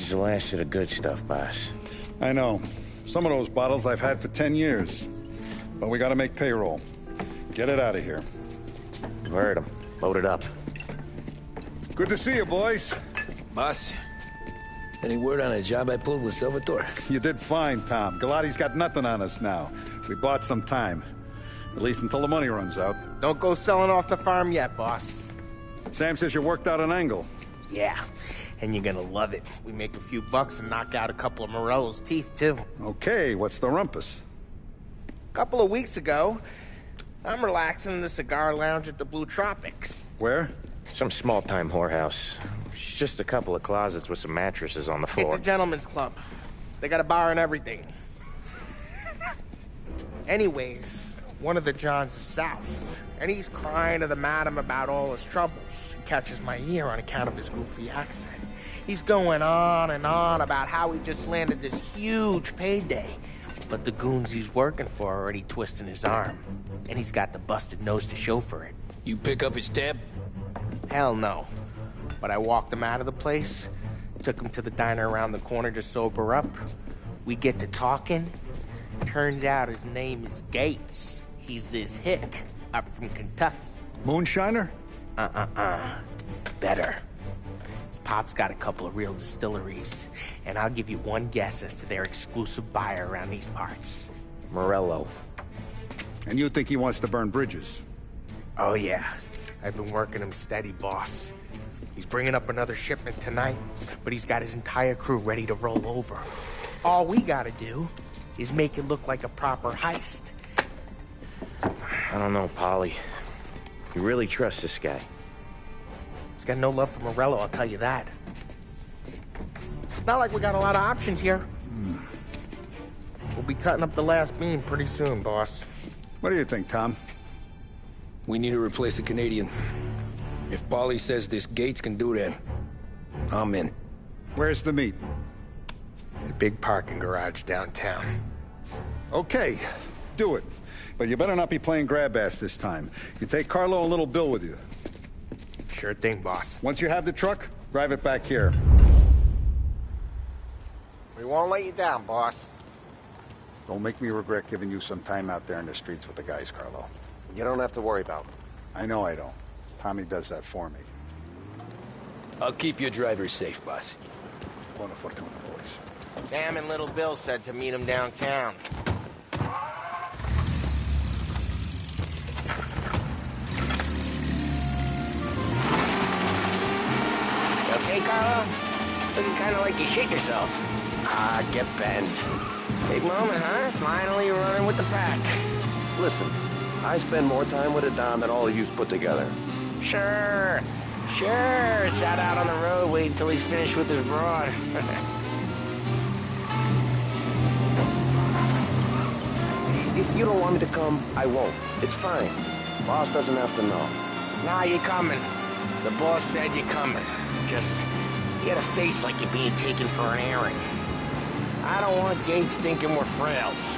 is the last of the good stuff, boss. I know. Some of those bottles I've had for 10 years. But we gotta make payroll. Get it out of here. Heard him. Load it up. Good to see you, boys. Boss, any word on a job I pulled with Salvatore? You did fine, Tom. Galati's got nothing on us now. We bought some time. At least until the money runs out. Don't go selling off the farm yet, boss. Sam says you worked out an angle. Yeah, and you're gonna love it. We make a few bucks and knock out a couple of Morello's teeth, too. Okay, what's the rumpus? A couple of weeks ago, I'm relaxing in the cigar lounge at the Blue Tropics. Where? Some small-time whorehouse. It's just a couple of closets with some mattresses on the floor. It's a gentleman's club. They got a bar and everything. Anyways, one of the Johns is south, and he's crying to the madam about all his troubles. He catches my ear on account of his goofy accent. He's going on and on about how he just landed this huge payday, but the goons he's working for are already twisting his arm, and he's got the busted nose to show for it. You pick up his tab? Hell no. But I walked him out of the place, took him to the diner around the corner to sober up. We get to talking. Turns out his name is Gates. He's this hick up from Kentucky. Moonshiner? Better. His pop's got a couple of real distilleries, and I'll give you one guess as to their exclusive buyer around these parts. Morello. And you think he wants to burn bridges? Oh yeah. I've been working him steady, boss. He's bringing up another shipment tonight, but he's got his entire crew ready to roll over. All we gotta do is make it look like a proper heist. I don't know, Polly. You really trust this guy? He's got no love for Morello, I'll tell you that. Not like we got a lot of options here. We'll be cutting up the last beam pretty soon, boss. What do you think, Tom? We need to replace the Canadian. If Paulie says this Gates can do that, I'm in. Where's the meet? The big parking garage downtown. Okay, do it. But you better not be playing grab ass this time. You take Carlo and Little Bill with you. Sure thing, boss. Once you have the truck, drive it back here. We won't let you down, boss. Don't make me regret giving you some time out there in the streets with the guys, Carlo. You don't have to worry about me. I know I don't. Tommy does that for me. I'll keep your drivers safe, boss. Buona fortuna, boys. Sam and Little Bill said to meet him downtown. You okay, Carlo? Looking kind of like you shit yourself. Get bent. Big moment, huh? Finally running with the pack. Listen, I spend more time with a Don than all of yous put together. Sure. Sat out on the road waiting till he's finished with his broad. If you don't want me to come, I won't. It's fine. Boss doesn't have to know. Nah, you coming. The boss said you coming. Just, you got a face like you're being taken for an airing. I don't want Gates thinking we're frails.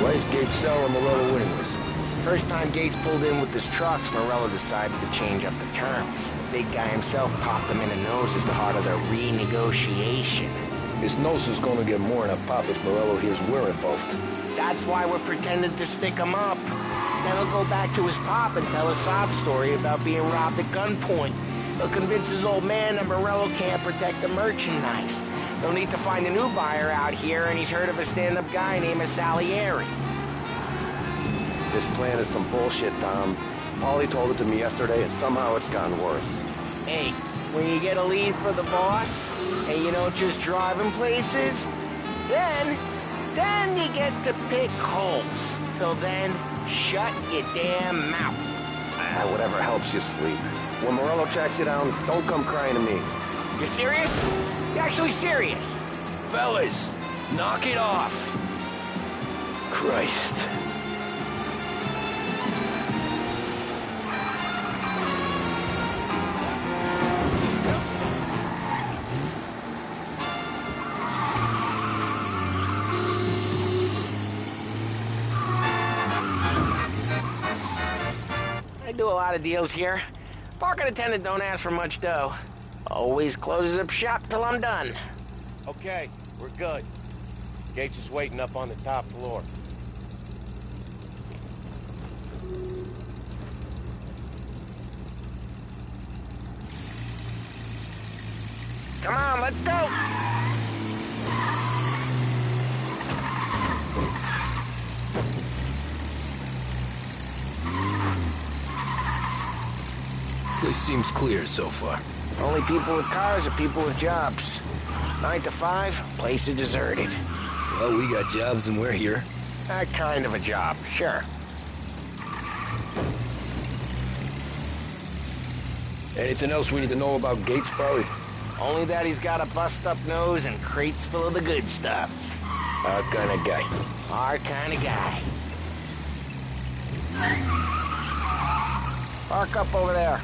Why is Gates sour Morello anyways? First time Gates pulled in with his trucks, Morello decided to change up the terms. The big guy himself popped him in the nose as part of their renegotiation. His nose is gonna get more than a pop if Morello hears we're involved. That's why we're pretending to stick him up. Then he'll go back to his pop and tell a sob story about being robbed at gunpoint. He'll convince his old man that Morello can't protect the merchandise. He'll need to find a new buyer out here, and he's heard of a stand-up guy named Salieri. This plan is some bullshit, Tom. Paulie told it to me yesterday, and somehow it's gotten worse. Hey, when you get a lead for the boss, and you don't just drive him places, then you get to pick holes. Till then, shut your damn mouth. Whatever helps you sleep. When Morello tracks you down, don't come crying to me. You serious? You actually serious? Fellas, knock it off. Christ. I do a lot of deals here. Parking attendant don't ask for much dough. Always closes up shop till I'm done. Okay, we're good. Gates is waiting up on the top floor. Come on, let's go! Place seems clear so far. Only people with cars are people with jobs. 9 to 5, place is deserted. Well, we got jobs and we're here. That kind of a job, sure. Anything else we need to know about Gates, Paulie? Only that he's got a bust-up nose and crates full of the good stuff. Our kind of guy. Our kind of guy. Park up over there.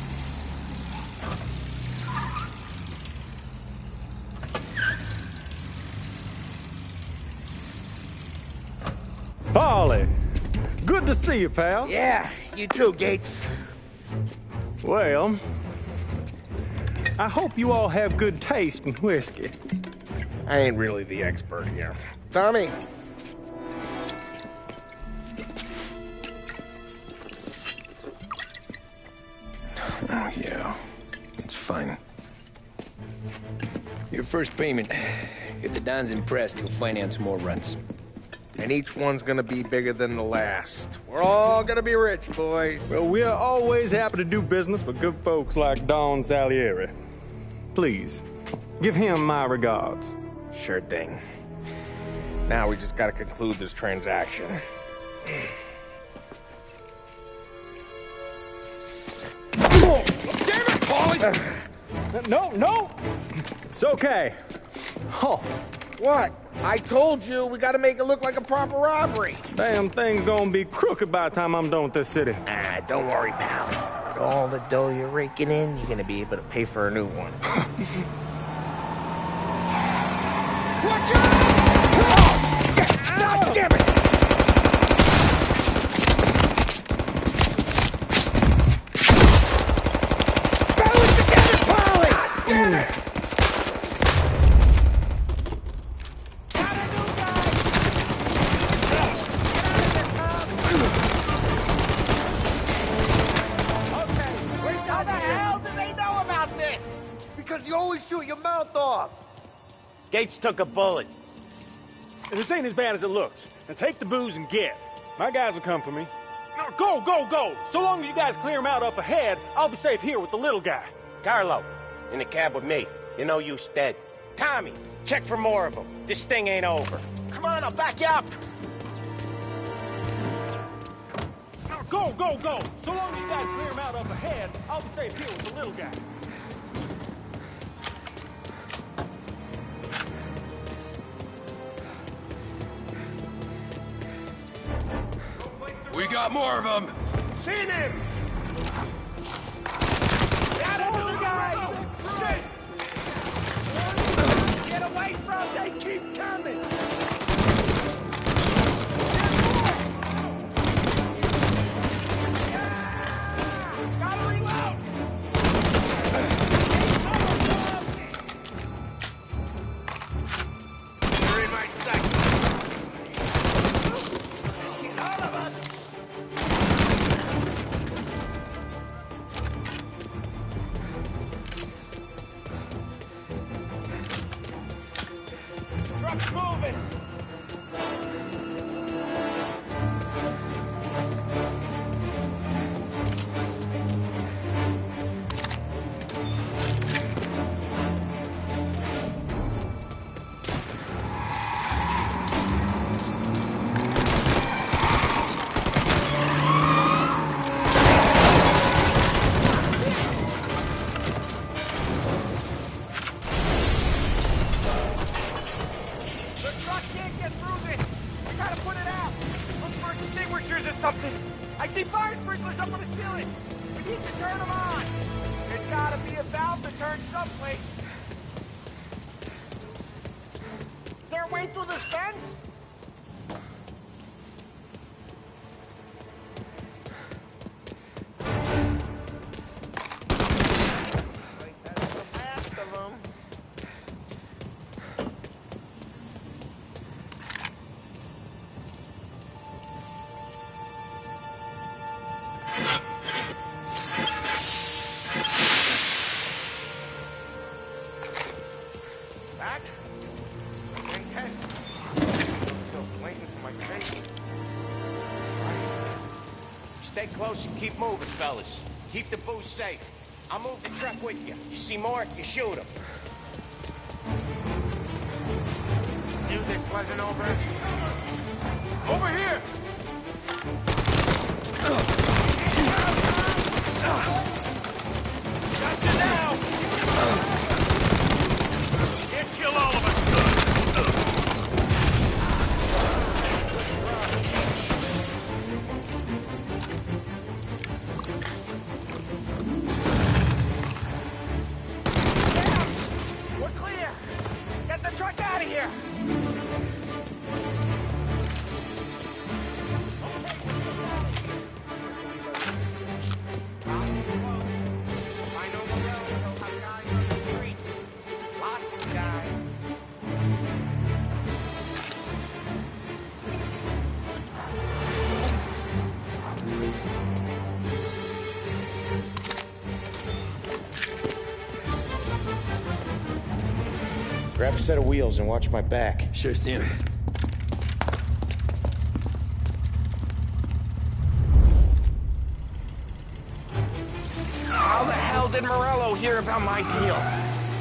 Paulie, good to see you, pal. Yeah, you too, Gates. Well, I hope you all have good taste in whiskey. I ain't really the expert here. Tommy. Oh, yeah. It's fine. Your first payment. If the Don's impressed, he'll finance more runs. And each one's gonna be bigger than the last. We're all gonna be rich, boys. Well, we are always happy to do business with good folks like Don Salieri. Please, give him my regards. Sure thing. Now we just gotta conclude this transaction. Oh, damn it, Paulie! No! It's okay. Oh, What? I told you we gotta make it look like a proper robbery. damn thing's gonna be crooked by the time I'm done with this city. Ah, don't worry, pal. With all the dough you're raking in, you're gonna be able to pay for a new one. Watch out! God damn it! Balance together, Paulie! Damn it! How the hell do they know about this? Because you always shoot your mouth off. Gates took a bullet. This ain't as bad as it looks. Now take the booze and get. My guys will come for me. Now go! So long as you guys clear him out up ahead, I'll be safe here with the little guy. Carlo, in the cab with me. You know you stead. Tommy, check for more of them. This thing ain't over. Come on, I'll back you up. Now go! So long as you guys clear him out up ahead, I'll be safe here with the little guy. We got more of them! Seen him! Got another guy! Shit! Get away from them! They keep coming! Gotta reload! You're in my sight! All of us! Truck's moving! The truck can't get through this! We gotta put it out! Look for extinguishers or something! I see fire sprinklers up on the ceiling! We need to turn them on! There's gotta be a valve to turn someplace! Is there a way through this fence? That's the master! close and keep moving, fellas. Keep the booze safe. I'll move the truck with you. You see more, you shoot him. Knew this wasn't over. Over here! Gotcha now! Can't kill all of us. We're clear. Get the truck out of here. I know Morello has guys on the streets. Lots of guys. Grab a set of wheels and watch my back. Sure, Sam. How the hell did Morello hear about my deal?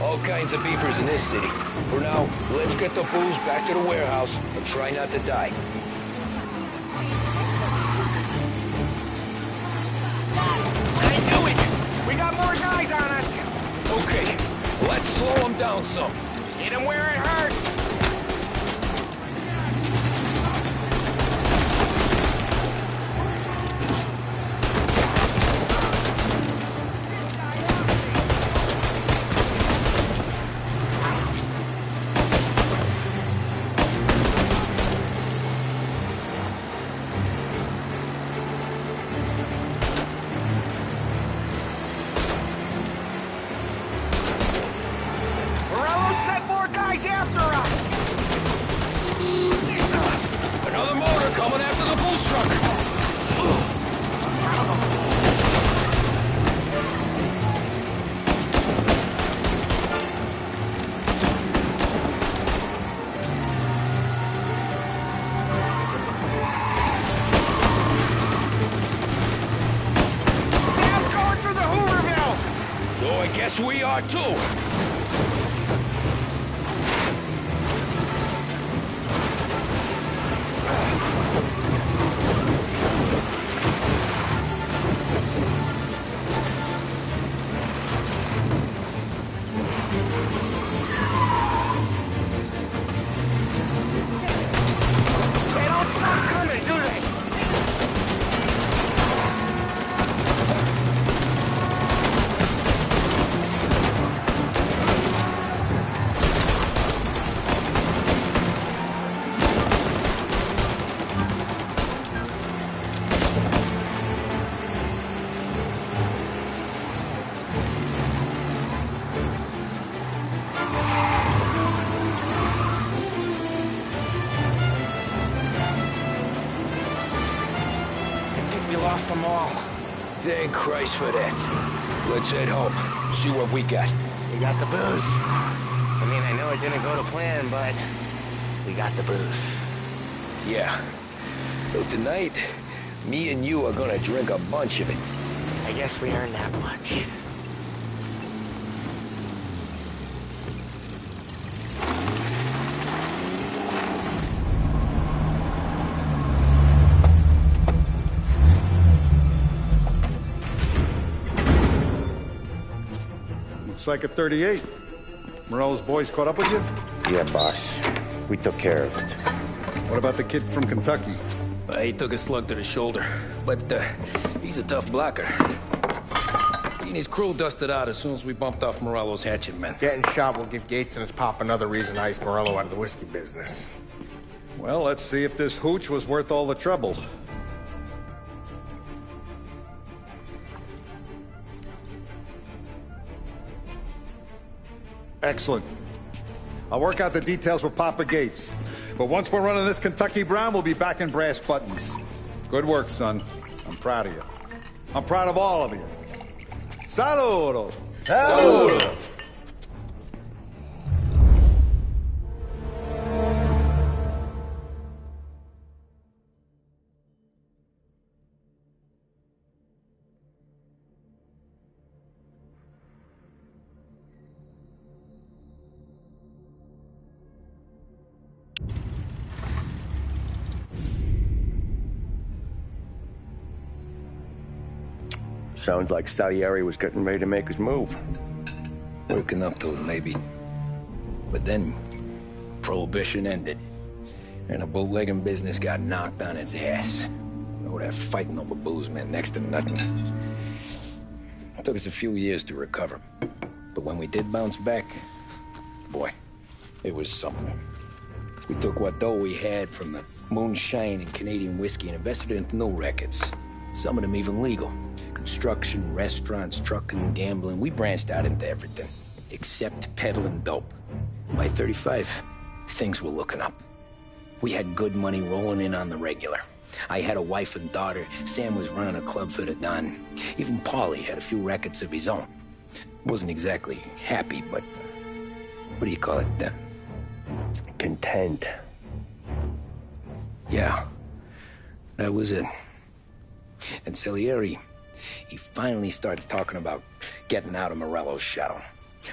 All kinds of beefers in this city. For now, let's get the booze back to the warehouse and try not to die. I knew it! We got more guys on us! Okay, let's slow them down some. Hit him where it hurts! Morello sent more guys after us! Another motor coming after the booze truck. Sam's going through the Hooverville! So I guess we are too. They don't stop coming, do they? I think we lost them all. Thank Christ for that. Let's head home. See what we got. We got the booze. I mean, I know it didn't go to plan, but we got the booze. Yeah. So tonight, me and you are gonna drink a bunch of it. I guess we earned that much. Looks like a 38. Morello's boys caught up with you? Yeah, boss. We took care of it. What about the kid from Kentucky? He took a slug to the shoulder, but he's a tough blocker. He and his crew dusted out as soon as we bumped off Morello's hatchet men. Getting shot will give Gates and his pop another reason to ice Morello out of the whiskey business. Well, let's see if this hooch was worth all the trouble. Excellent. I'll work out the details with Papa Gates. But once we're running this Kentucky Brown, we'll be back in brass buttons. Good work, son. I'm proud of you. I'm proud of all of you. Saludo! Saludo! Sounds like Salieri was getting ready to make his move. Working up to it, maybe. But then, Prohibition ended. And the bootlegging business got knocked on its ass. Oh, that fighting over booze meant next to nothing. It took us a few years to recover. But when we did bounce back, boy, it was something. We took what dough we had from the moonshine and Canadian whiskey and invested it into new rackets. Some of them even legal. Construction, restaurants, trucking, gambling. We branched out into everything, except peddling dope. By 35, things were looking up. We had good money rolling in on the regular. I had a wife and daughter. Sam was running a club for the Don. Even Paulie had a few rackets of his own. Wasn't exactly happy, but what do you call it? Content. Yeah, that was it. And Salieri, he finally starts talking about getting out of Morello's shadow.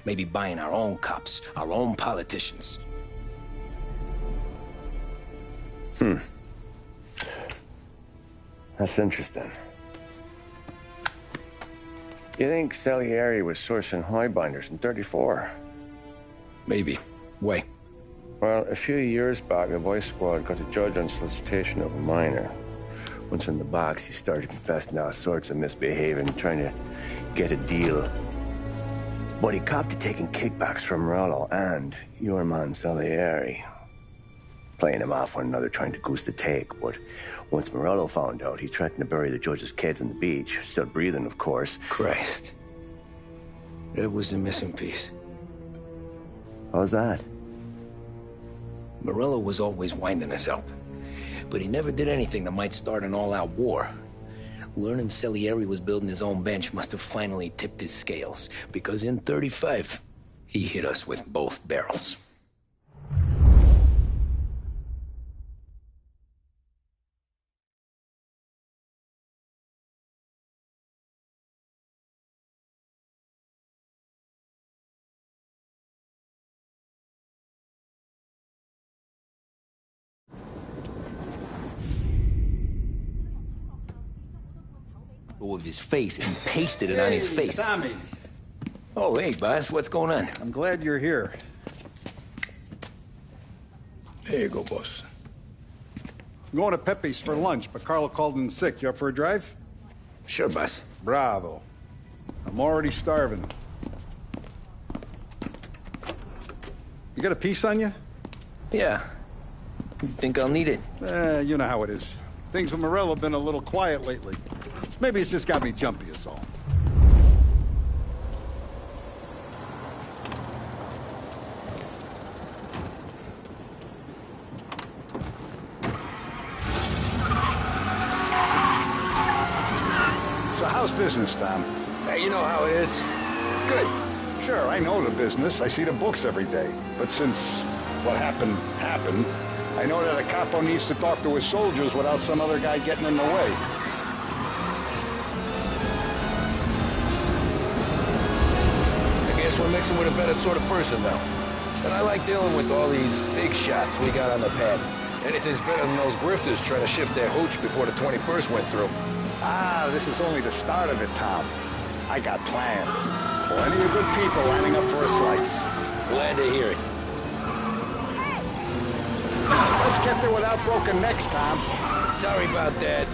Maybe buying our own cops, our own politicians. That's interesting. You think Salieri was sourcing highbinders in 34? Maybe. Why? Well, a few years back, the Vice Squad got a judge on solicitation of a minor. Once in the box, he started confessing all sorts of misbehaving, trying to get a deal. But he copped to taking kickbacks from Morello and your man Salieri. Playing him off one another, trying to goose the take. But once Morello found out, he threatened to bury the judge's kids on the beach. Still breathing, of course. Christ. That was the missing piece. How's that? Morello was always winding us up. But he never did anything that might start an all-out war. Learning Salieri was building his own bench must have finally tipped his scales. Because in 35, he hit us with both barrels. Of his face and pasted it on his face. Tommy. Oh, hey, boss, what's going on? I'm glad you're here. There you go, boss. I'm going to Pepe's for lunch, but Carlo called in sick. You up for a drive? Sure, boss. Bravo. I'm already starving. You got a piece on you? Yeah. You think I'll need it? You know how it is. Things with Morello have been a little quiet lately. Maybe it's just got me jumpy, is all. So how's business, Tom? Hey, you know how it is. It's good. Sure, I know the business. I see the books every day. But since what happened, I know that a capo needs to talk to his soldiers without some other guy getting in the way. I guess we're mixing with a better sort of person now. And I like dealing with all these big shots we got on the pad. Anything's better than those grifters trying to shift their hooch before the 21st went through. Ah, this is only the start of it, Tom. I got plans. Plenty of good people lining up for a slice. Glad to hear it. Let's get there without broken necks, Tom. Sorry about that.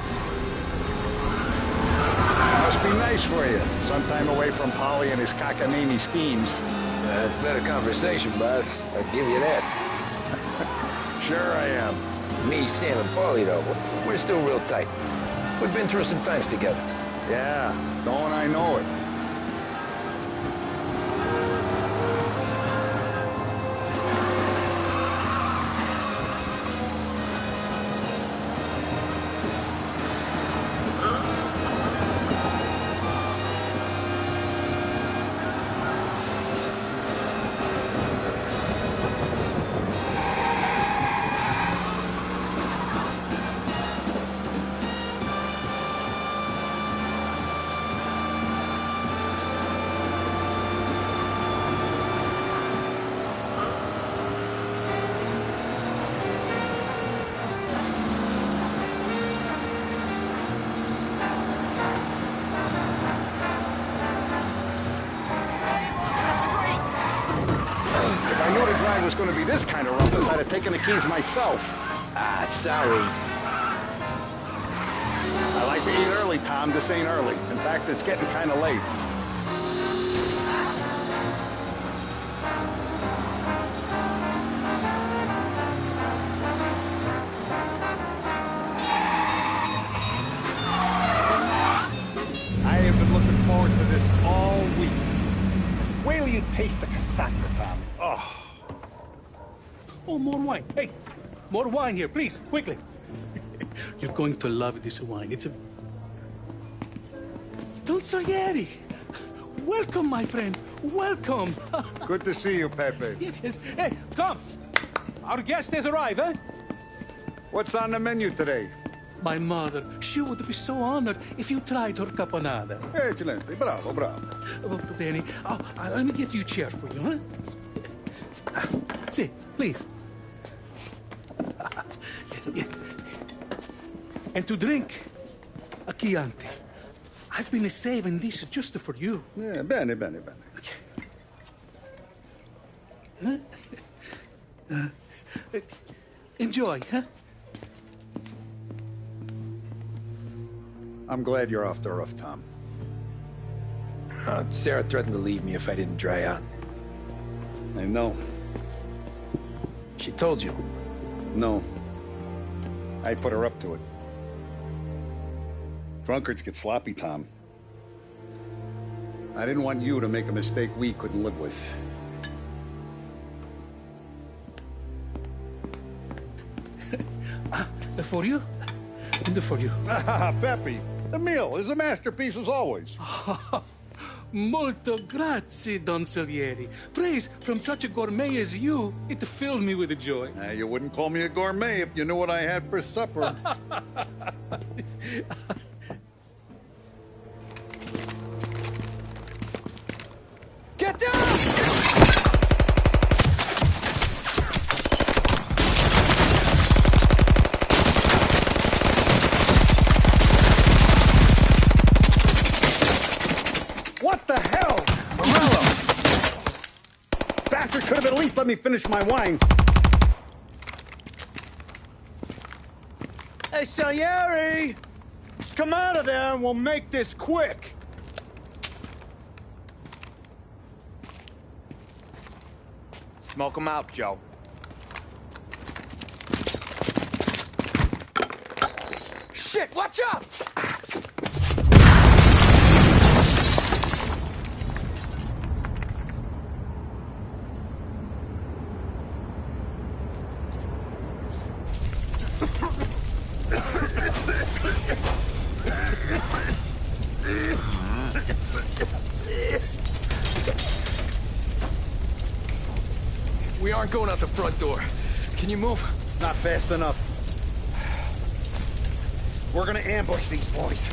Must be nice for you. Some time away from Polly and his cockamamie schemes. That's better conversation, boss. I'll give you that. Sure I am. Me, Sam, and Paulie, though, we're still real tight. We've been through some times together. Yeah, don't I know it. knew the drive was going to be this kind of rumpus, I'd have taken the keys myself. Ah, sorry. I like to eat early, Tom. This ain't early. In fact, it's getting kind of late. I have been looking forward to this all week. Wait till you taste the casaca, Tom. Oh, more wine. Hey, more wine here, please, quickly. You're going to love this wine. It's a... Don Salieri! Welcome, my friend. Welcome. Good to see you, Pepe. Yes. Hey, come. Our guest has arrived, eh? What's on the menu today? My mother, she would be so honored if you tried her caponata. Excellent. Bravo, bravo. Molto bene. Oh, let me get you a chair for you, huh? See, please. Yeah. And to drink, a Chianti. I've been saving this just for you. Yeah, bene, bene, bene. Enjoy, huh? I'm glad you're off the roof, Tom. Sarah threatened to leave me if I didn't dry out. I know. She told you. No. I put her up to it. Drunkards get sloppy, Tom. I didn't want you to make a mistake we couldn't live with. For you? And for you. Pepe, the meal is a masterpiece as always. Molto grazie, Don Salieri. Praise from such a gourmet as you, it filled me with joy. You wouldn't call me a gourmet if you knew what I had for supper. Get down! What the hell? Morello! Bastard could have at least let me finish my wine. Hey, Salieri! Come out of there and we'll make this quick. Smoke 'em out, Joe. Shit, watch out! We aren't going out the front door. Can you move? Not fast enough. We're gonna ambush these boys.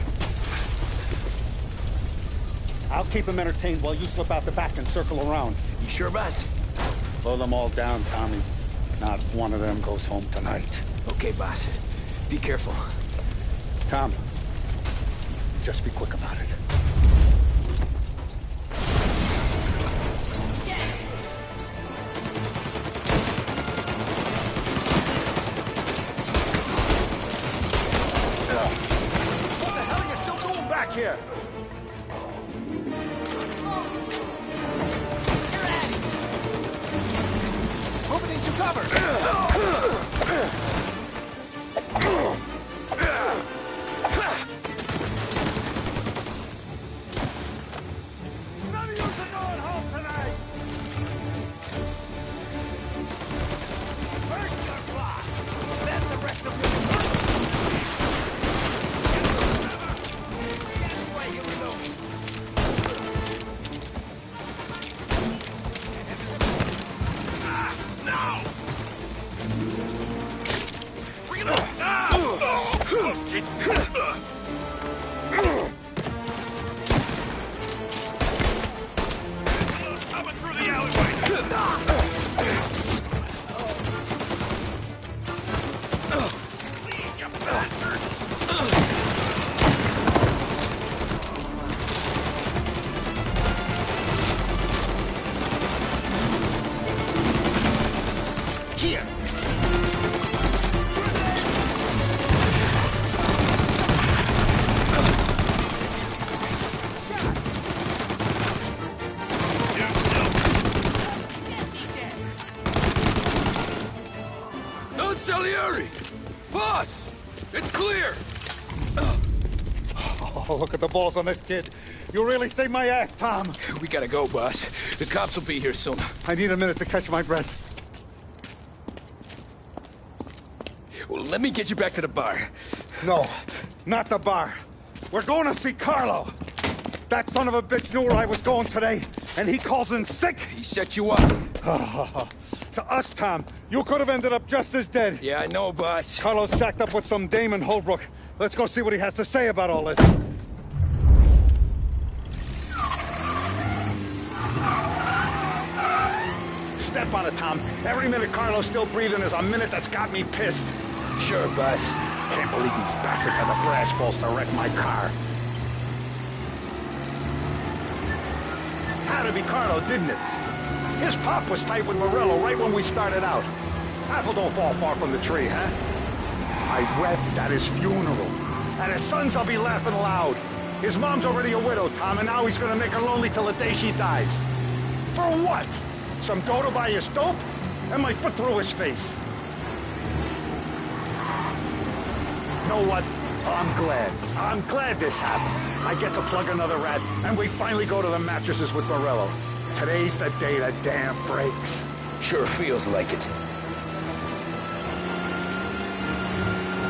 I'll keep them entertained while you slip out the back and circle around. You sure, boss? Blow them all down, Tommy. Not one of them goes home tonight. Okay, boss. Be careful. Tom, just be quick about it. What the hell are you still doing back here? Moving into cover! clear! Oh, look at the balls on this kid. You really saved my ass, Tom. We gotta go, boss. The cops will be here soon. I need a minute to catch my breath. Well, let me get you back to the bar. No, not the bar. We're going to see Carlo. That son of a bitch knew where I was going today, and he calls in sick. He set you up. To us, Tom, you could have ended up just as dead. Yeah, I know, boss. Carlo's shacked up with some dame in Holbrook. Let's go see what he has to say about all this. Step on it, Tom. Every minute Carlo's still breathing is a minute that's got me pissed. Sure, boss. Can't believe these bastards had the brass balls to wreck my car. Had to be Carlo, didn't it? His pop was tight with Morello right when we started out. Apple don't fall far from the tree, huh? I wept at his funeral. At his sons, I'll be laughing loud. His mom's already a widow, Tom, and now he's gonna make her lonely till the day she dies. For what? Some dough to buy his dope? And my foot through his face. You know what? I'm glad. I'm glad this happened. I get to plug another rat, and we finally go to the mattresses with Morello. Today's the day the dam breaks. Sure feels like it.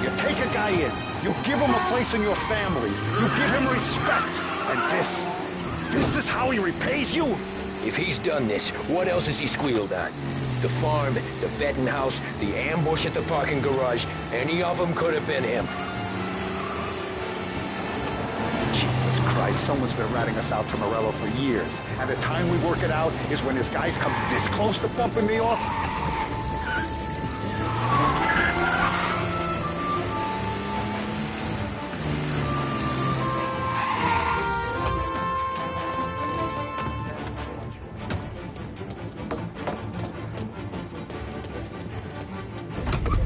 You take a guy in, you give him a place in your family, you give him respect, and this is how he repays you? If he's done this, what else has he squealed on? The farm, the betting house, the ambush at the parking garage, any of them could have been him. Jesus Christ, someone's been ratting us out to Morello for years. And the time we work it out is when his guys come this close to bumping me off.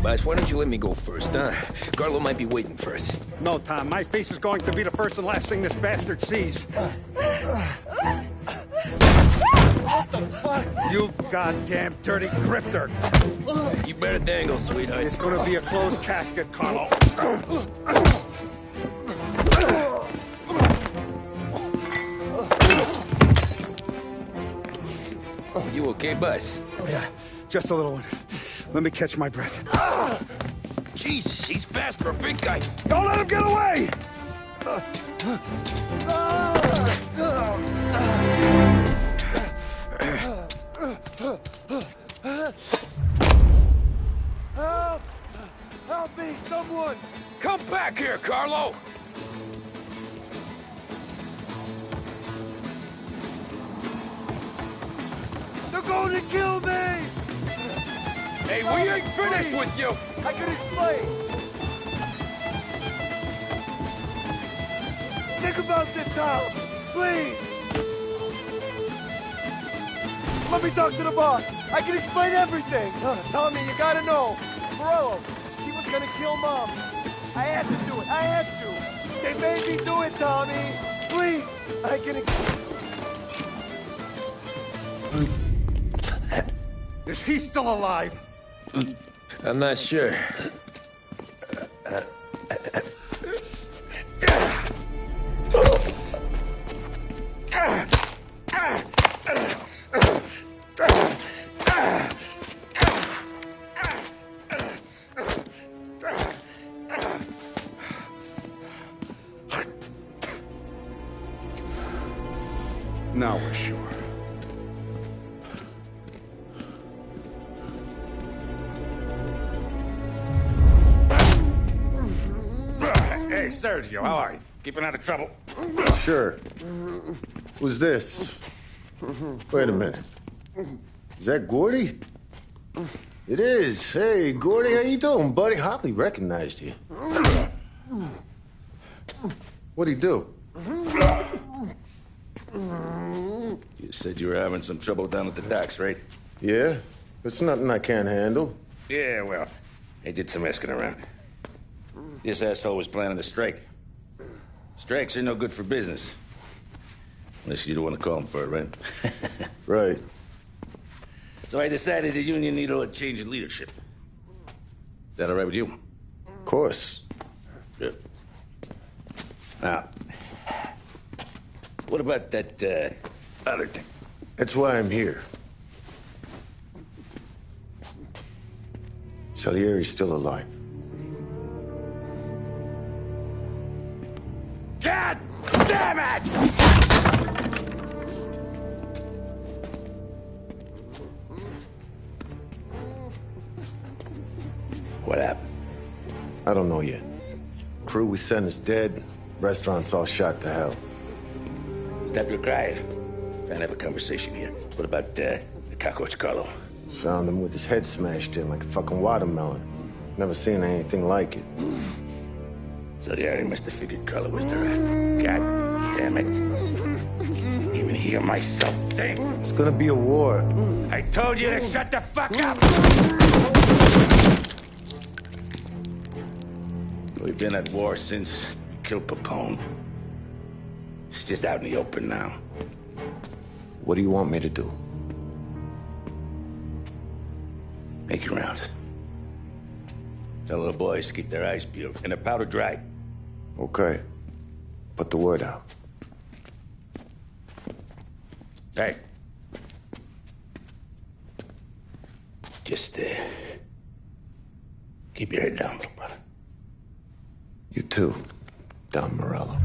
Boss, why don't you let me go first, huh? Carlo might be waiting for us. No, Tom, my face is going to be the first and last thing this bastard sees. What the fuck? You goddamn dirty grifter. You better dangle, sweetheart. It's gonna be a closed casket, Carlo. You okay, boss? Yeah, just a little one. Let me catch my breath. Jesus, he's fast for a big guy. Don't let him get away! Help! Help me, someone! Come back here, Carlo! They're going to kill me! Hey, we ain't finished with you! I can explain! Think about this, Tom! Please! Let me talk to the boss! I can explain everything! Tommy, you gotta know! Morello, he was gonna kill Mom! I had to do it! I had to! They made me do it, Tommy! Please! I can Is he still alive? I'm not sure. Now we're sure. Hey, Sergio, how are you? Keeping out of trouble? Sure. Who's this? Wait a minute. Is that Gordy? It is. Hey, Gordy, how you doing, buddy? Hardly recognized you. What'd he do? You said you were having some trouble down at the docks, right? Yeah? It's nothing I can't handle. Yeah, well, I did some asking around. This asshole was planning a strike. Strikes are no good for business. Unless you don't want to call him for it, right? Right. So I decided the union needed a change in leadership. Is that all right with you? Of course. Good. Now, what about that, other thing? That's why I'm here. Salieri's still alive. God damn it! What happened? I don't know yet. Crew we sent is dead. Restaurant's all shot to hell. Stop your crying. Trying to have a conversation here. What about, the cockroach Carlo? Found him with his head smashed in like a fucking watermelon. Never seen anything like it. So the Ari must have figured Carlo was the rat. God damn it. Even hear myself think. It's gonna be a war. I told you to shut the fuck up! We've been at war since we killed Papone. It's just out in the open now. What do you want me to do? Make your rounds. Tell the boys to keep their eyes peeled and their powder dry. Okay. Put the word out. Hey. Just, keep your head down, little brother. You too, Don Morello.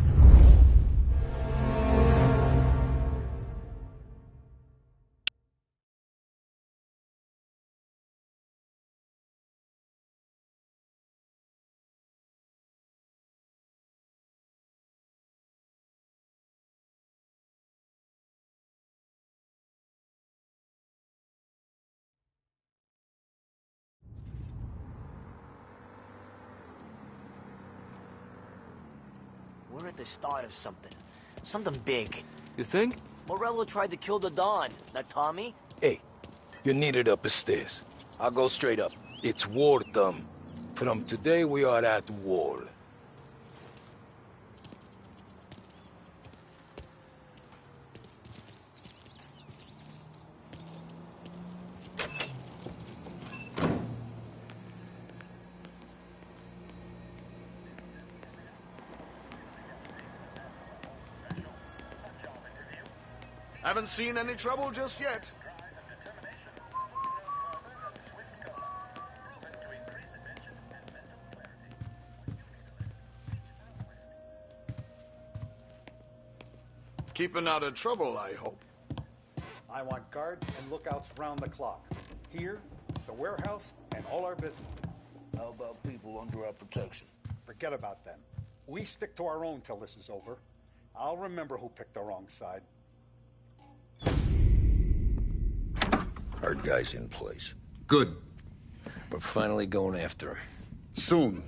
We're at the start of something. Something big. You think? Morello tried to kill the Don. That Tommy? Hey, you're needed up the stairs. I'll go straight up. It's war time. From today, we are at war. Haven't seen any trouble just yet. Keeping out of trouble, I hope. I want guards and lookouts round the clock. Here, the warehouse, and all our businesses. How about people under our protection? Forget about them. We stick to our own till this is over. I'll remember who picked the wrong side. Our guy's in place. Good. We're finally going after him. Soon.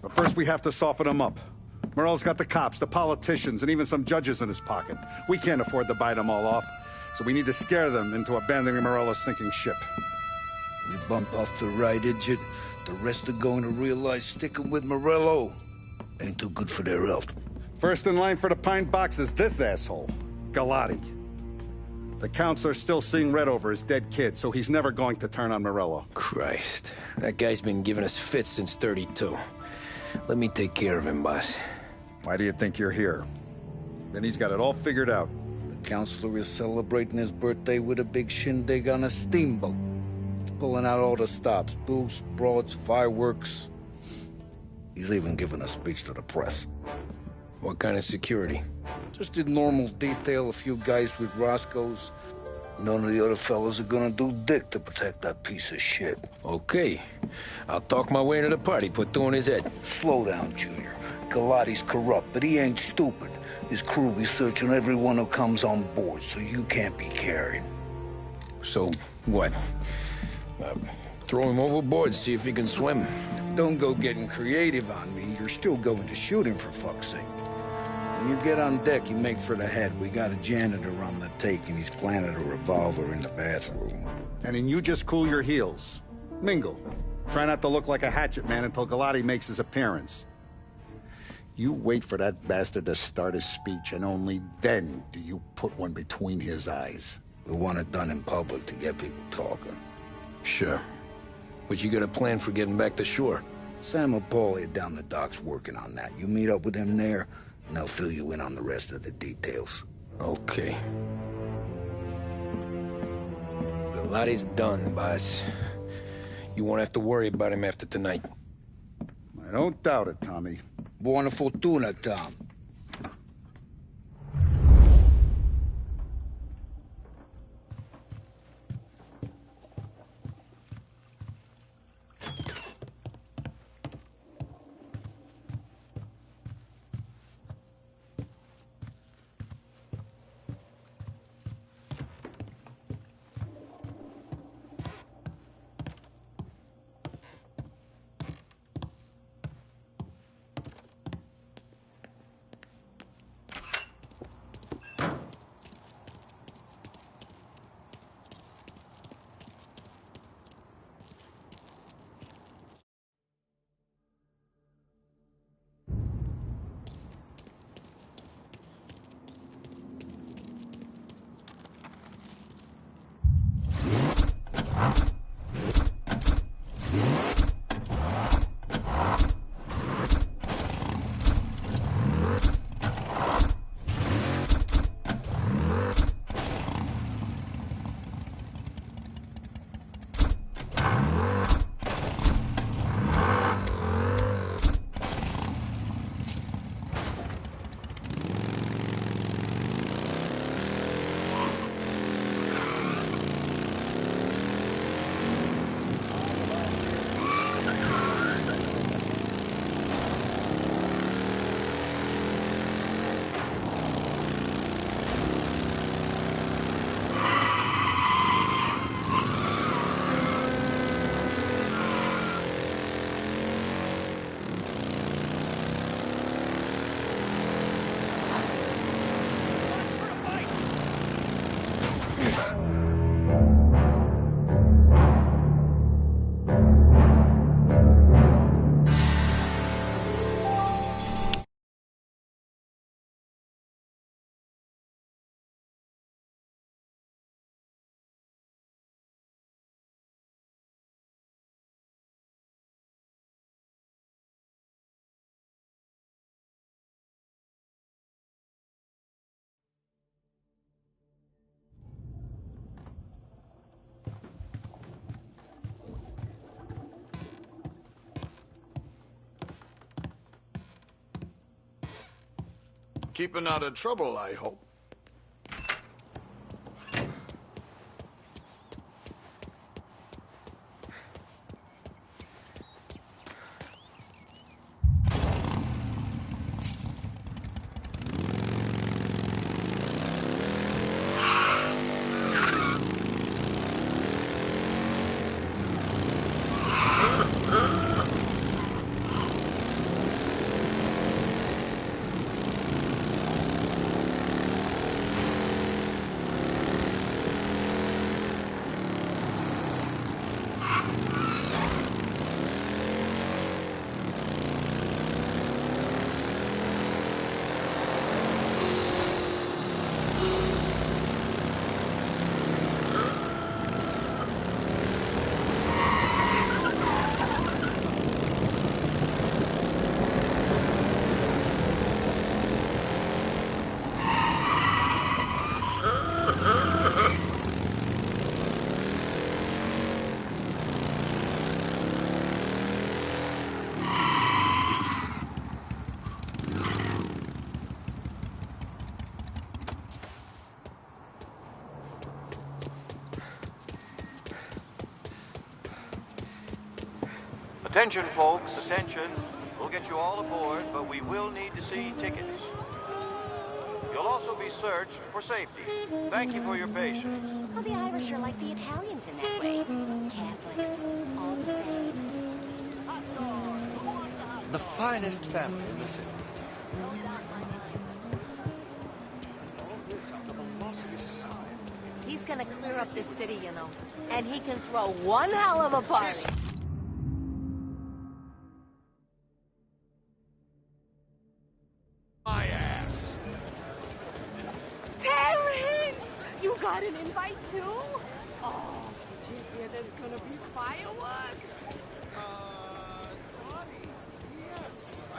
But first we have to soften him up. Morello's got the cops, the politicians, and even some judges in his pocket. We can't afford to bite them all off, so we need to scare them into abandoning Morello's sinking ship. We bump off the right idiot, the rest are going to realize sticking with Morello ain't too good for their health. First in line for the pine box is this asshole, Galati. The counselor's still seeing red over his dead kid, so he's never going to turn on Morello. Christ. That guy's been giving us fits since 32. Let me take care of him, boss. Why do you think you're here? Then he's got it all figured out. The counselor is celebrating his birthday with a big shindig on a steamboat. He's pulling out all the stops, booze, broads, fireworks. He's even giving a speech to the press. What kind of security? Just did normal detail, a few guys with Roscoe's. None of the other fellas are gonna do dick to protect that piece of shit. Okay. I'll talk my way into the party, put two in his head. Slow down, Junior. Galati's corrupt, but he ain't stupid. His crew be searching everyone who comes on board, so you can't be carried. So, what? Throw him overboard, see if he can swim. Don't go getting creative on me. You're still going to shoot him, for fuck's sake. When you get on deck, you make for the head. We got a janitor on the take, and he's planted a revolver in the bathroom. And then you just cool your heels. Mingle. Try not to look like a hatchet man until Galati makes his appearance. You wait for that bastard to start his speech, and only then do you put one between his eyes. We want it done in public to get people talking. Sure. But you got a plan for getting back to shore? Sam or Paul are down the docks working on that. You meet up with them there, and they'll fill you in on the rest of the details. Okay. Biglotti's done, boss. You won't have to worry about him after tonight. I don't doubt it, Tommy. Buona fortuna, Tom. Keeping out of trouble, I hope. Attention, folks, attention. We'll get you all aboard, but we will need to see tickets. You'll also be searched for safety. Thank you for your patience. Well, the Irish are like the Italians in that way. Catholics, all the same. The finest family in the city. He's gonna clear up this city, you know. And he can throw one hell of a party. My ass. Terrence! You got an invite too? Oh, did you hear there's gonna be fireworks?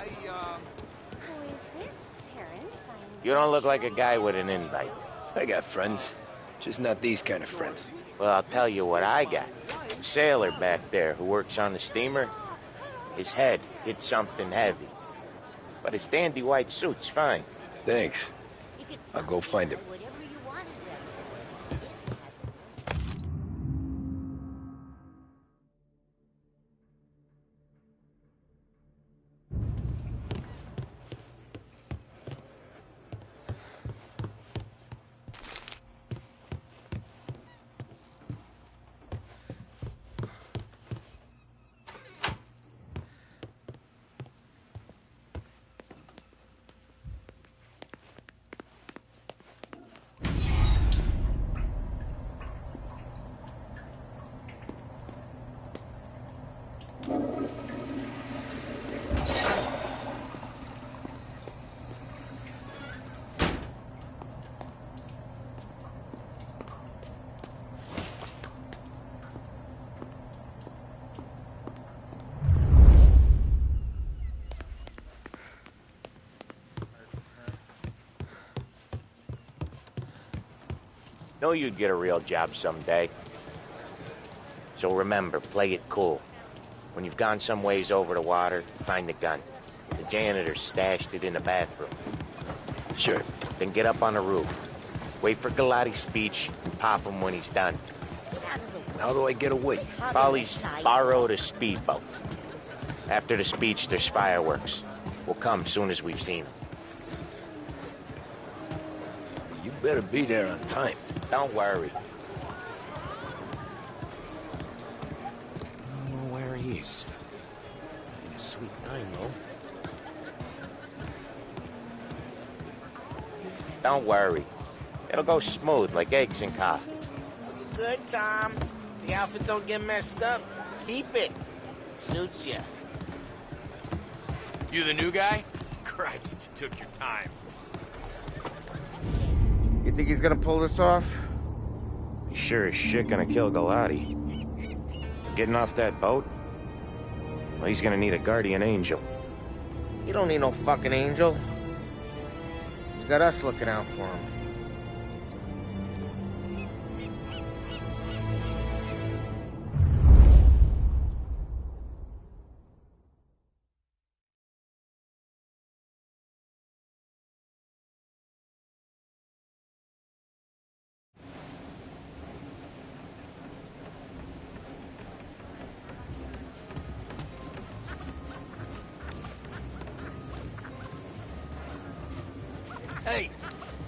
Who is this, Terrence? You don't look like a guy with an invite. I got friends. Just not these kind of friends. Well, I'll tell you what I got. A sailor back there who works on the steamer. His head hit something heavy. But his dandy white suit's fine. Thanks. I'll go find him. Know you'd get a real job someday. So remember, play it cool. When you've gone some ways over the water, find the gun. The janitor stashed it in the bathroom. Sure, then get up on the roof. Wait for Galati's speech, and pop him when he's done. How do I get away? Polly's borrowed a speedboat. After the speech, there's fireworks. We'll come soon as we've seen him. You better be there on time. Don't worry. I don't know where he is. In a sweet time, though. Don't worry. It'll go smooth like eggs and coffee. Good, Tom. If the outfit don't get messed up, keep it. Suits you. You the new guy? Christ, you took your time. You think he's gonna pull this off? He's sure as shit gonna kill Galati. Getting off that boat? Well, he's gonna need a guardian angel. He don't need no fucking angel. He's got us looking out for him. Hey,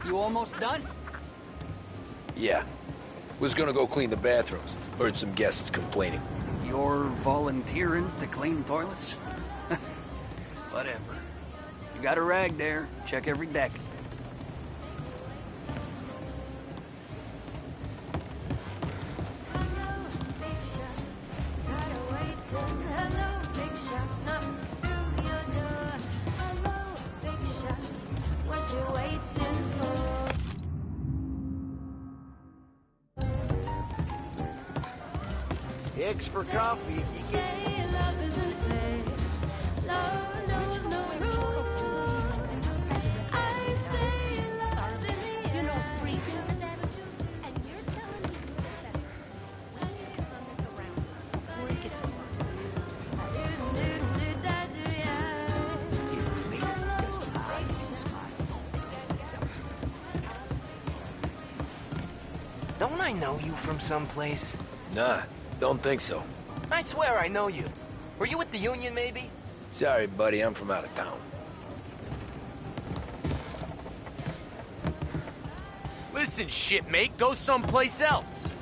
you almost done? Yeah. Was gonna go clean the bathrooms. Heard some guests complaining. You're volunteering to clean toilets? Whatever. You got a rag there. Check every deck. X for coffee. Don't I know you from someplace? Nah, don't think so. I swear I know you. Were you with the Union, maybe? Sorry, buddy, I'm from out of town. Listen, shipmate, go someplace else.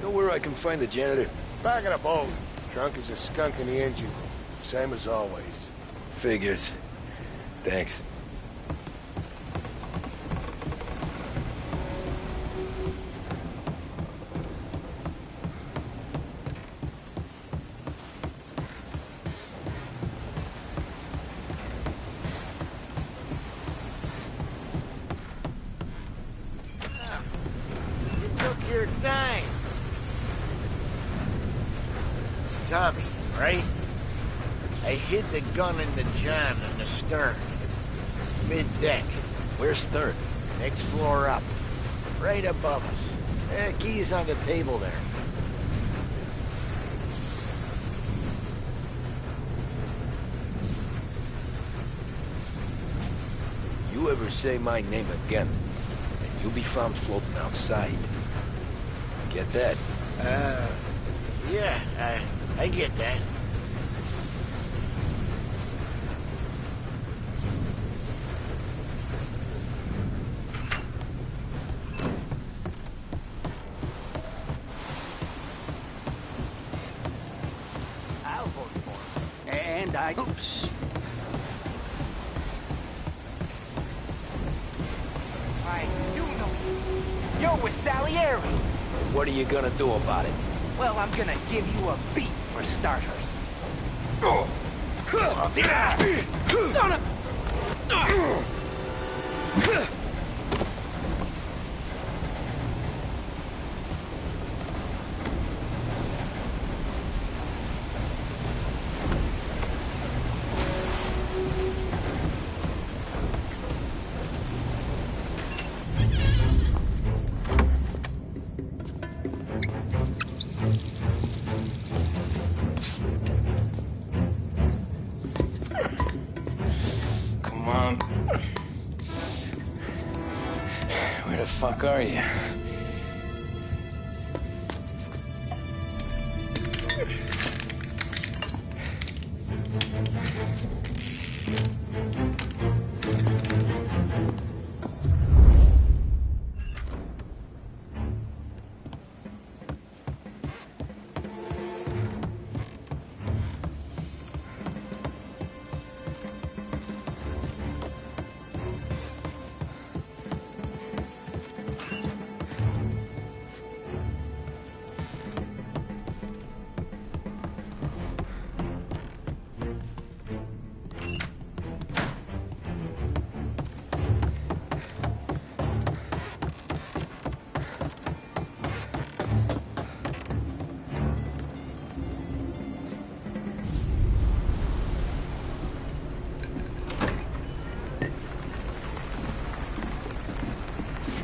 Know where I can find the janitor? Back in the boat. Drunk as a skunk in the engine room. Same as always. Figures. Thanks. Sure thing. Tommy, right? I hid the gun in the john in the stern. Mid-deck. Where's stern? Next floor up. Right above us. Key's on the table there. You ever say my name again, and you'll be found floating outside. Get that? Yeah, I get that. I'll vote for him. And I... Oops. I do know you. You're with Salieri. What are you gonna do about it? Well, I'm gonna give you a beat for starters. Son of... Come on. Where the fuck are you?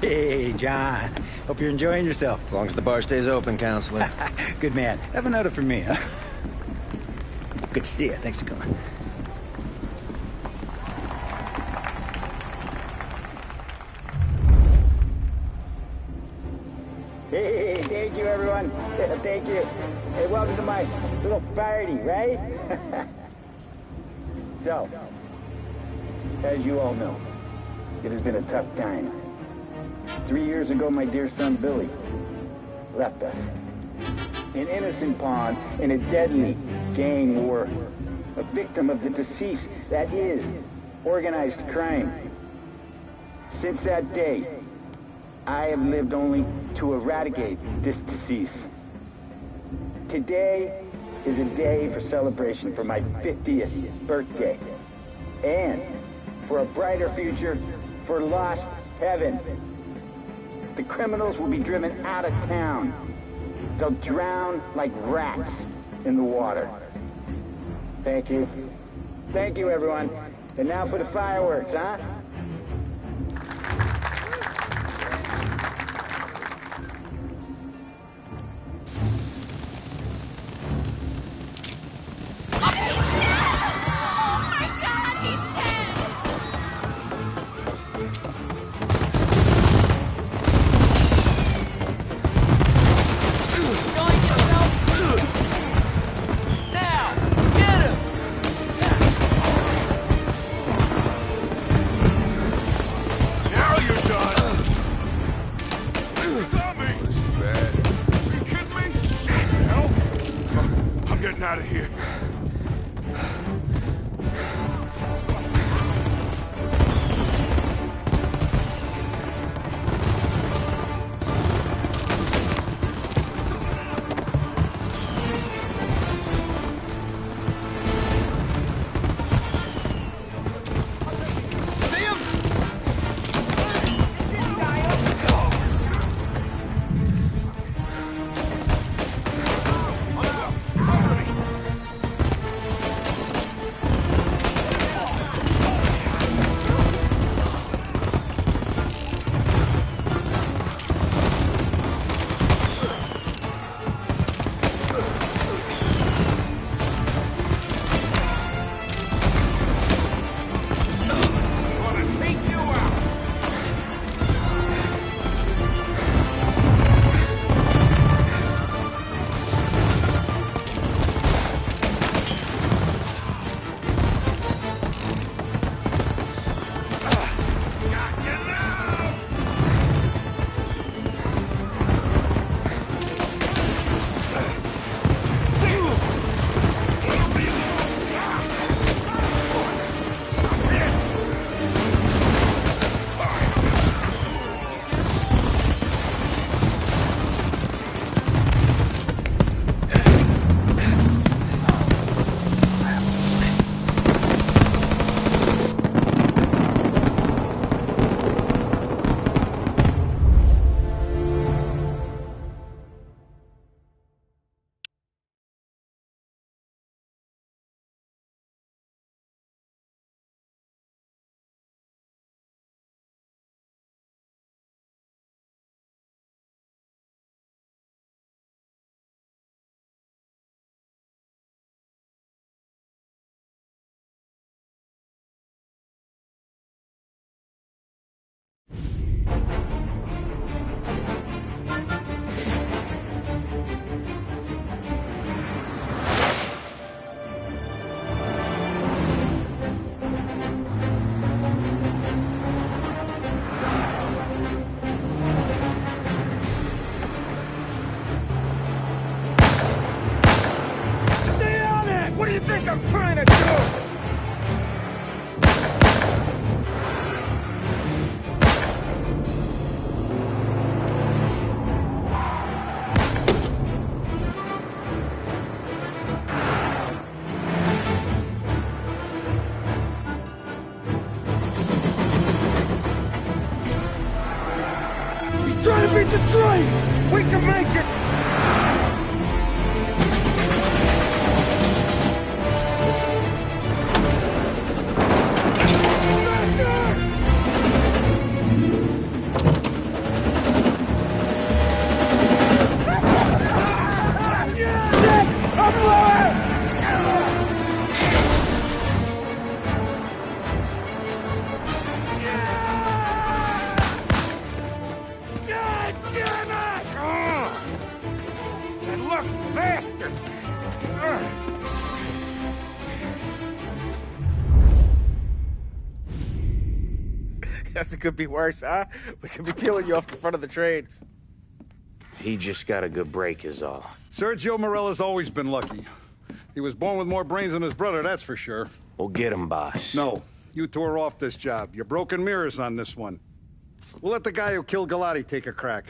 Hey, John. Hope you're enjoying yourself. As long as the bar stays open, counselor. Good man. Have a note for me, huh? Good to see you. Thanks for coming. Hey, thank you, everyone. Thank you. Hey, welcome to my little party, right? So, as you all know, it has been a tough time. 3 years ago, my dear son, Billy, left us. An innocent pawn in a deadly gang war. A victim of the deceased that is organized crime. Since that day, I have lived only to eradicate this disease. Today is a day for celebration for my 50th birthday. And for a brighter future for lost heaven. The criminals will be driven out of town. They'll drown like rats in the water. Thank you. Thank you, everyone. And now for the fireworks, huh? Try to beat the train! We can make it! It could be worse, huh? We could be peeling you off the front of the train. He just got a good break is all. Sergio Morella's always been lucky. He was born with more brains than his brother, that's for sure. We'll get him, boss. No, you two are off this job. You're broken mirrors on this one. We'll let the guy who killed Galati take a crack.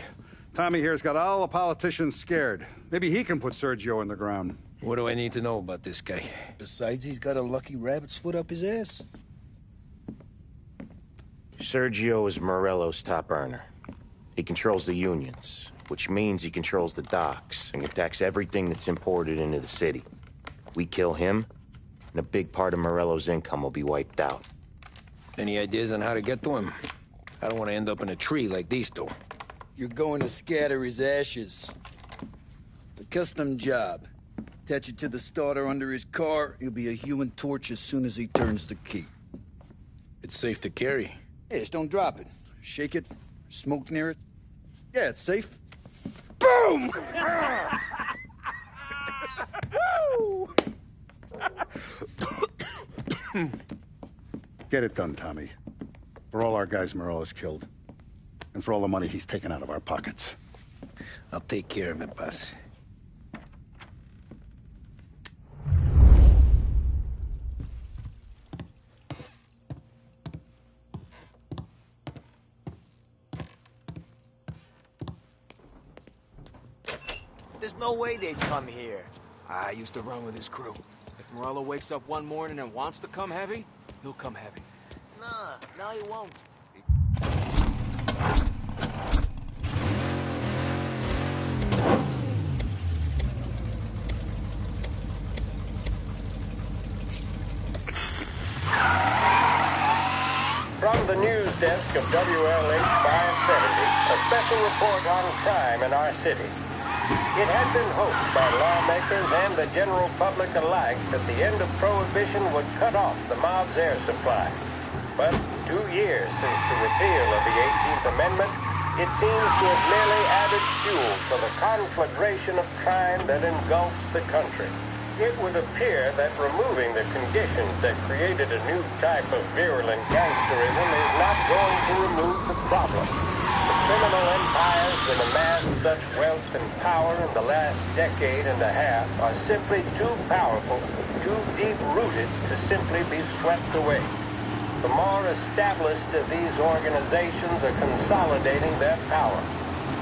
Tommy here's got all the politicians scared. Maybe he can put Sergio in the ground. What do I need to know about this guy? Besides, he's got a lucky rabbit's foot up his ass. Sergio is Morello's top earner. He controls the unions, which means he controls the docks and attacks everything that's imported into the city. We kill him, and a big part of Morello's income will be wiped out. Any ideas on how to get to him? I don't want to end up in a tree like these two. You're going to scatter his ashes. It's a custom job. Attach it to the starter under his car. He'll be a human torch as soon as he turns the key. It's safe to carry. Hey, just don't drop it. Shake it, smoke near it. Yeah, it's safe. Boom! Get it done, Tommy. For all our guys Morella's killed. And for all the money he's taken out of our pockets. I'll take care of it, boss. There's no way they'd come here. I used to run with his crew. If Morello wakes up one morning and wants to come heavy, he'll come heavy. Nah, no he won't. From the news desk of WLH 570, a special report on crime in our city. It had been hoped by lawmakers and the general public alike that the end of Prohibition would cut off the mob's air supply. But 2 years since the repeal of the 18th Amendment, it seems to have merely added fuel for the conflagration of crime that engulfs the country. It would appear that removing the conditions that created a new type of virulent gangsterism is not going to remove the problem. The criminal empires that amassed such wealth and power in the last decade and a half are simply too powerful, too deep-rooted to simply be swept away. The more established of these organizations are consolidating their power.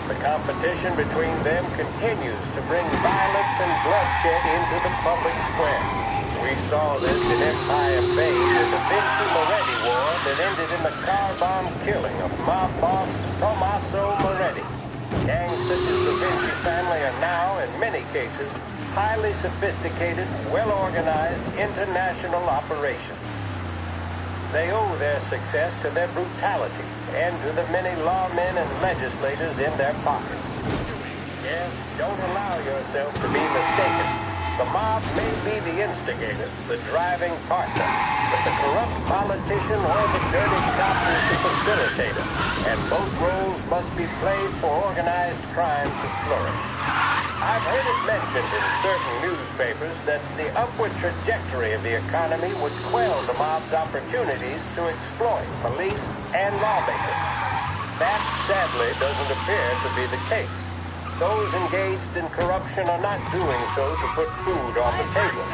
The competition between them continues to bring violence and bloodshed into the public square. We saw this in Empire Bay with the Vinci Moretti War that ended in the car bomb killing of mob boss Tommaso Moretti. Gangs such as the Vinci family are now, in many cases, highly sophisticated, well-organized international operations. They owe their success to their brutality and to the many lawmen and legislators in their pockets. Yes, don't allow yourself to be mistaken. The mob may be the instigator, the driving partner, but the corrupt politician or the dirty cop is the facilitator, and both roles must be played for organized crime to flourish. I've heard it mentioned in certain newspapers that the upward trajectory of the economy would quell the mob's opportunities to exploit police and lawmakers. That, sadly, doesn't appear to be the case. Those engaged in corruption are not doing so to put food on the table.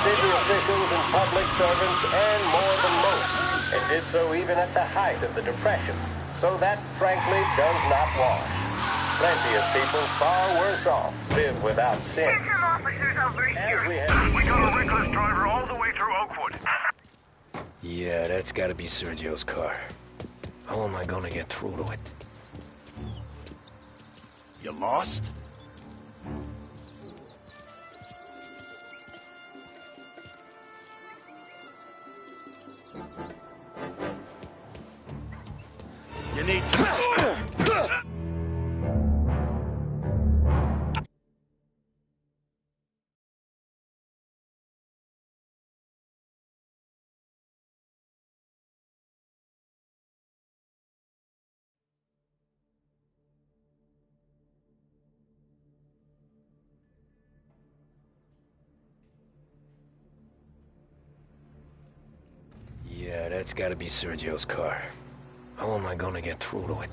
City officials and public servants earn more than most, and did so even at the height of the Depression. So that, frankly, does not wash. Plenty of people far worse off live without sin. As we have... We got a reckless driver all the way through Oakwood. Yeah, that's gotta be Sergio's car. How am I gonna get through to it? You lost? You need to... Yeah, that's gotta be Sergio's car. How am I gonna get through to it?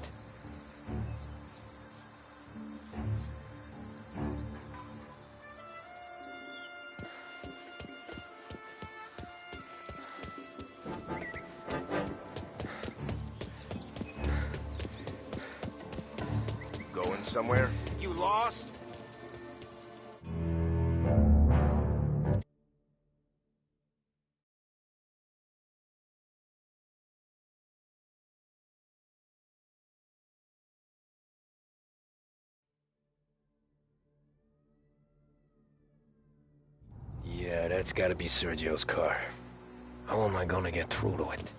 Going somewhere? You lost? Yeah, that's gotta be Sergio's car. How am I gonna get through to it?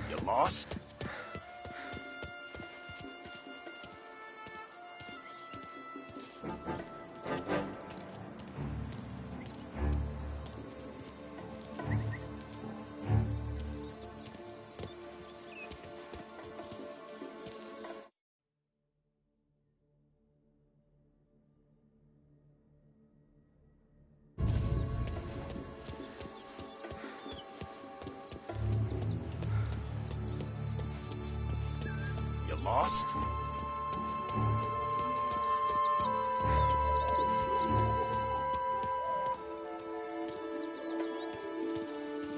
You lost? You lost?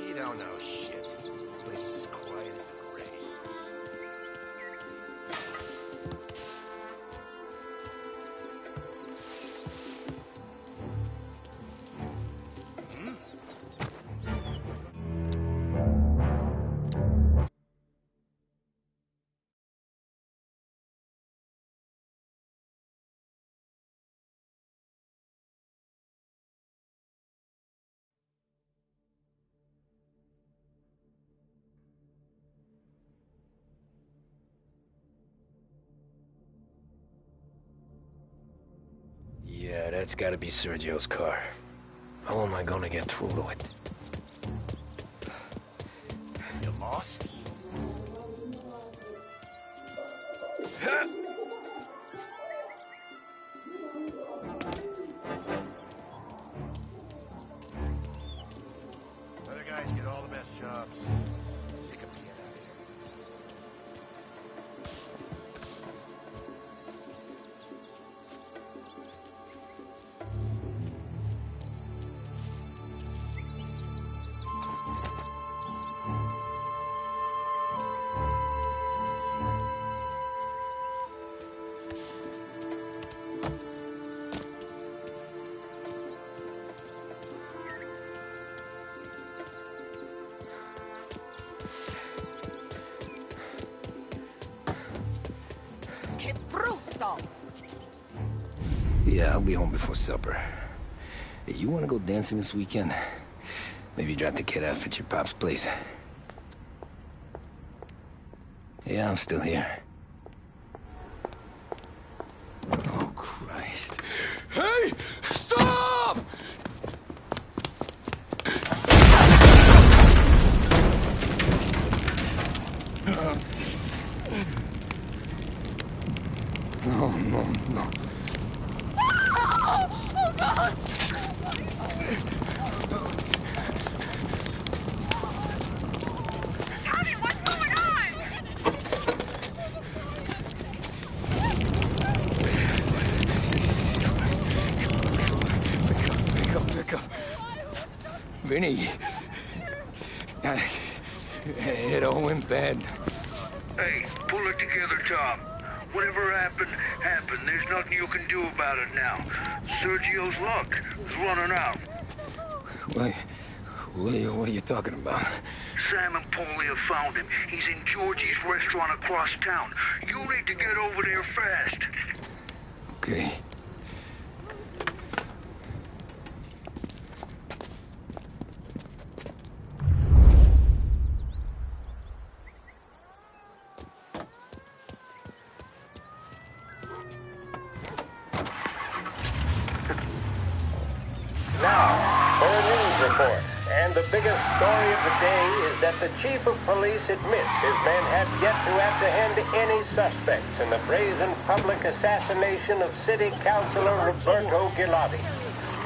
You don't know shit. The place is as quiet as the grave. Yeah, that's gotta be Sergio's car. How am I gonna get through to it? You lost? Other guys get all the best jobs. Sick of being out here. Yeah, I'll be home before supper. Hey, you wanna go dancing this weekend? Maybe drop the kid off at your pop's place. Yeah, I'm still here. Oh, Christ. Hey! Stop! No, no, no. Oh, God! Tommy, what's going on? Pick up. Vinny. It all went bad. Hey, pull it together, Tom. Whatever happened, happened. There's nothing you can do about it now. Sergio's luck is running out. What are you talking about? Sam and Paulie have found him. He's in Georgie's restaurant across town. You need to get over there fast. Okay. Now, for a news report. And the biggest story of the day is that the chief of police admits his men have yet to apprehend any suspects in the brazen public assassination of City Councilor Roberto Gilotti.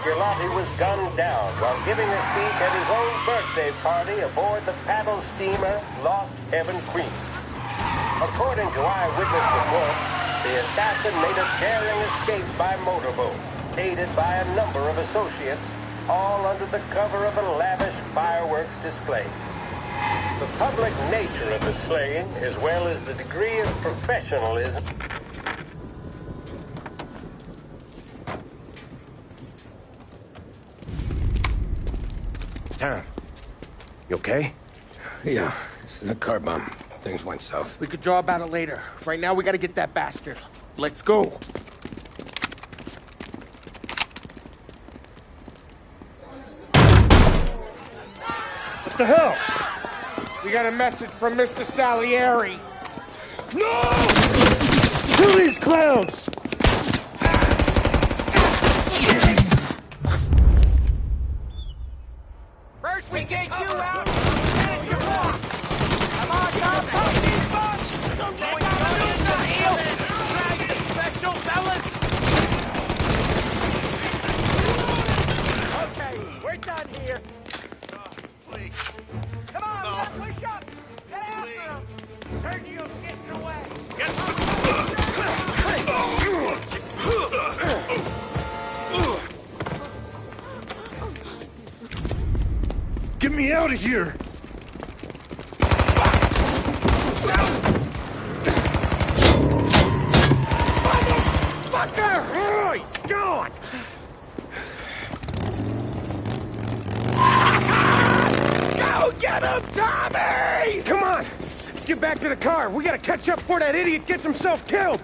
Gilotti was gunned down while giving a speech at his own birthday party aboard the paddle steamer Lost Heaven Queen. According to eyewitness reports, the assassin made a daring escape by motorboat, aided by a number of associates, all under the cover of a lavish fireworks display. The public nature of the slaying, as well as the degree of professionalism... Tom, you okay? Yeah, it's a car bomb. Things went south. We could draw about it later. Right now, we gotta get that bastard. Let's go. What the hell? We got a message from Mr. Salieri. No! Kill these clowns! First we get you out, then it's your walk. Come on, Tom, help these bugs! They gotta lose the heel! Try the special, fellas! Okay, we're done here. Please. Come on, we gotta push up! Get after him! Sergio's getting away! Get me out of here! Motherfucker! Oh, he's gone! Go get him, Tommy! Come on! Let's get back to the car. We gotta catch up before that idiot gets himself killed!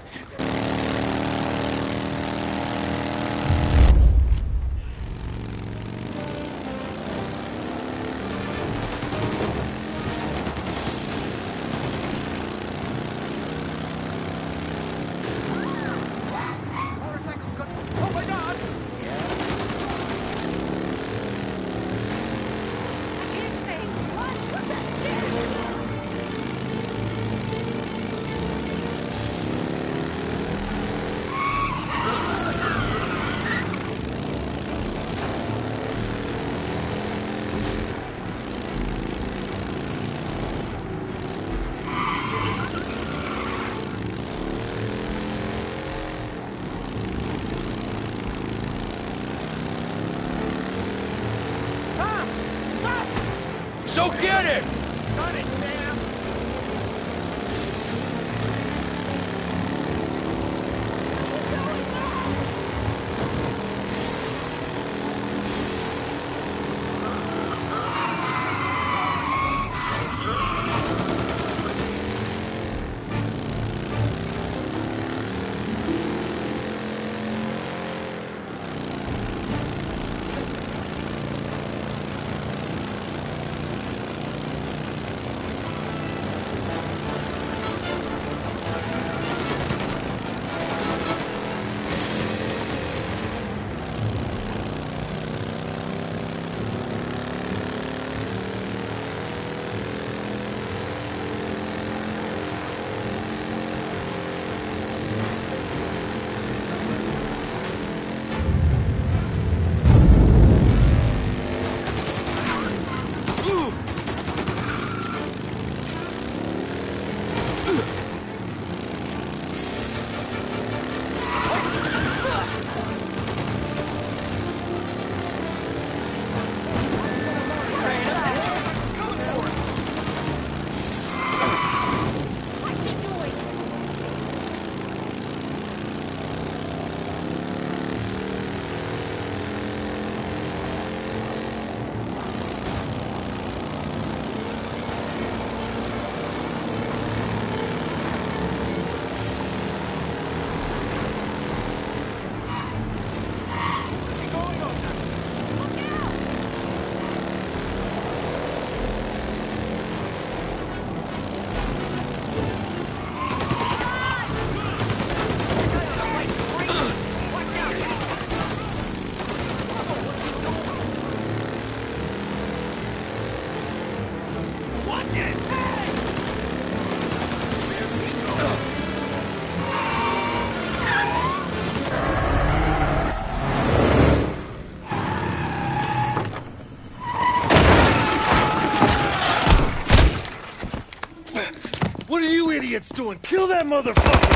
What are you idiots doing? Kill that motherfucker!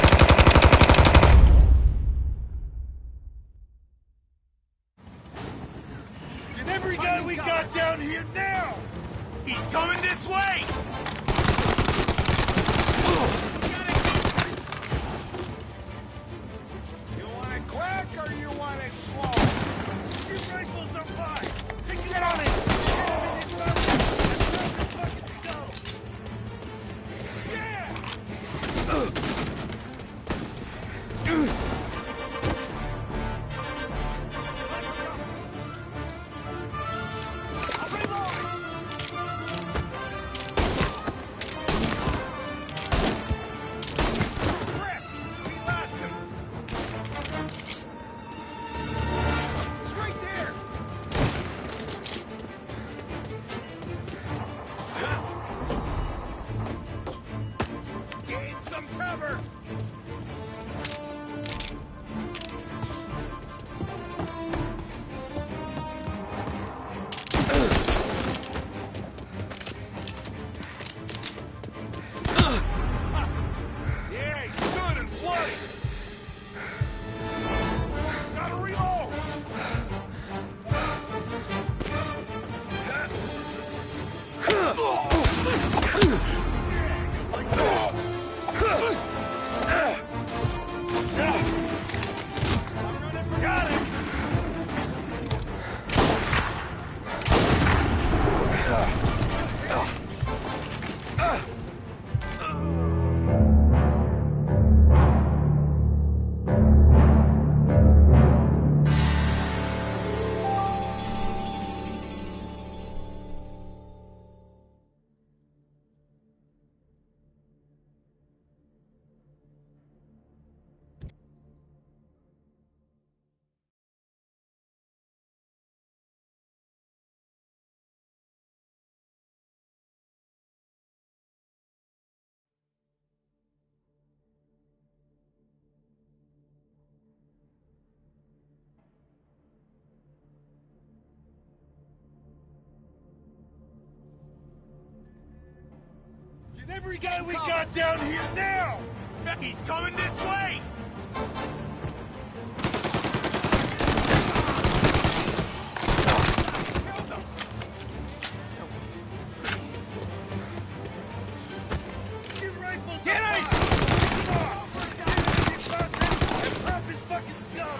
Get every guy we got down here now! He's coming this way! You want it quick or you want it slow? Your rifles are fine! Get on it! Every guy we got down here now! He's coming this way! Get ice! And pop his fucking skull!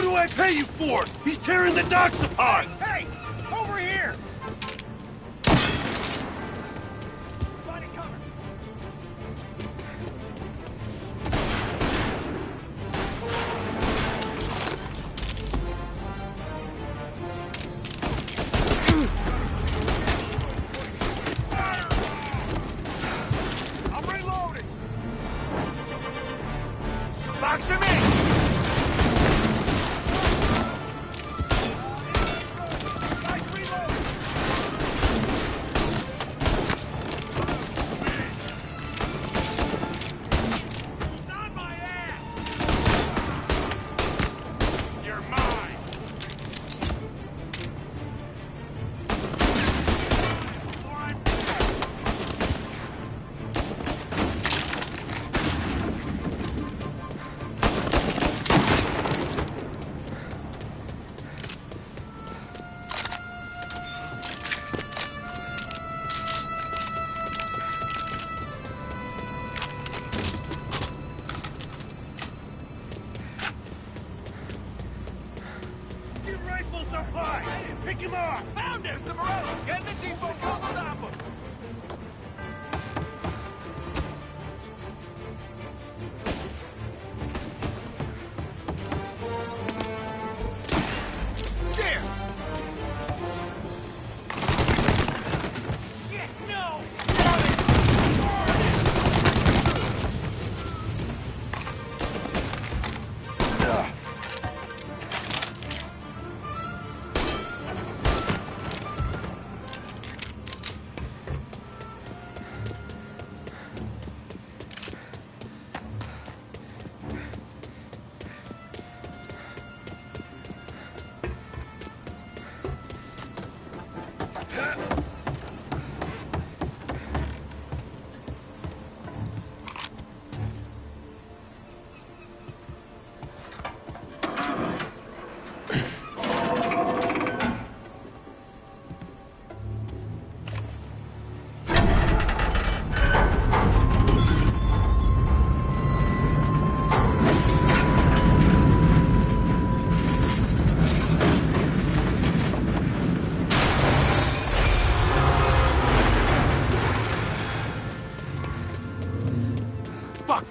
do I pay you for? He's tearing the docks apart! Hey! Over here! I'm reloading! Box him in! Pick him up! Found him! Mr. Morello, get in the depot, go stop him! There! Shit, no!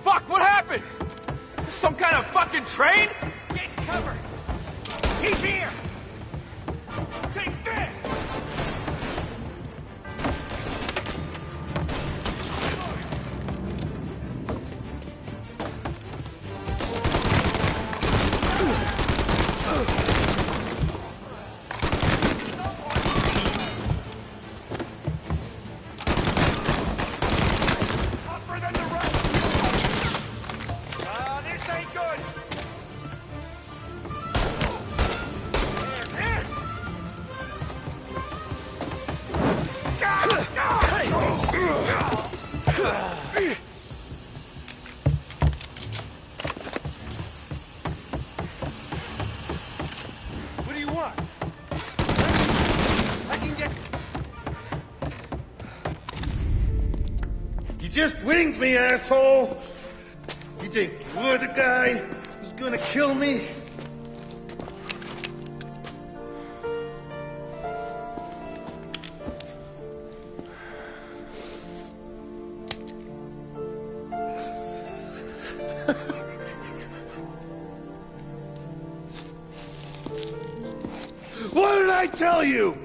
Fuck, what happened? Some kind of fucking train? Get cover! He's here! Take this! What do you want? I can get... You just winged me, asshole! You think you're the guy who's gonna kill me? What did I tell you?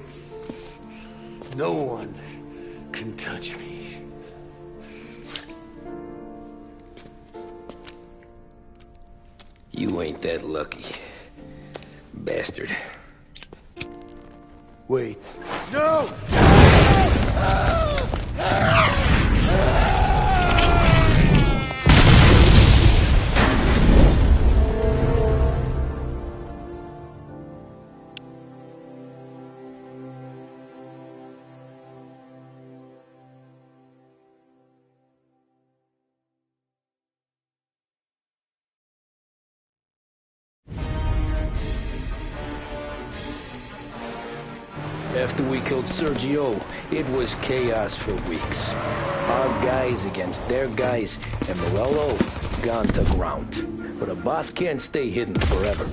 No one can touch me. You ain't that lucky, bastard. Wait. No! After we killed Sergio, it was chaos for weeks. Our guys against their guys, and Morello gone to ground. But a boss can't stay hidden forever.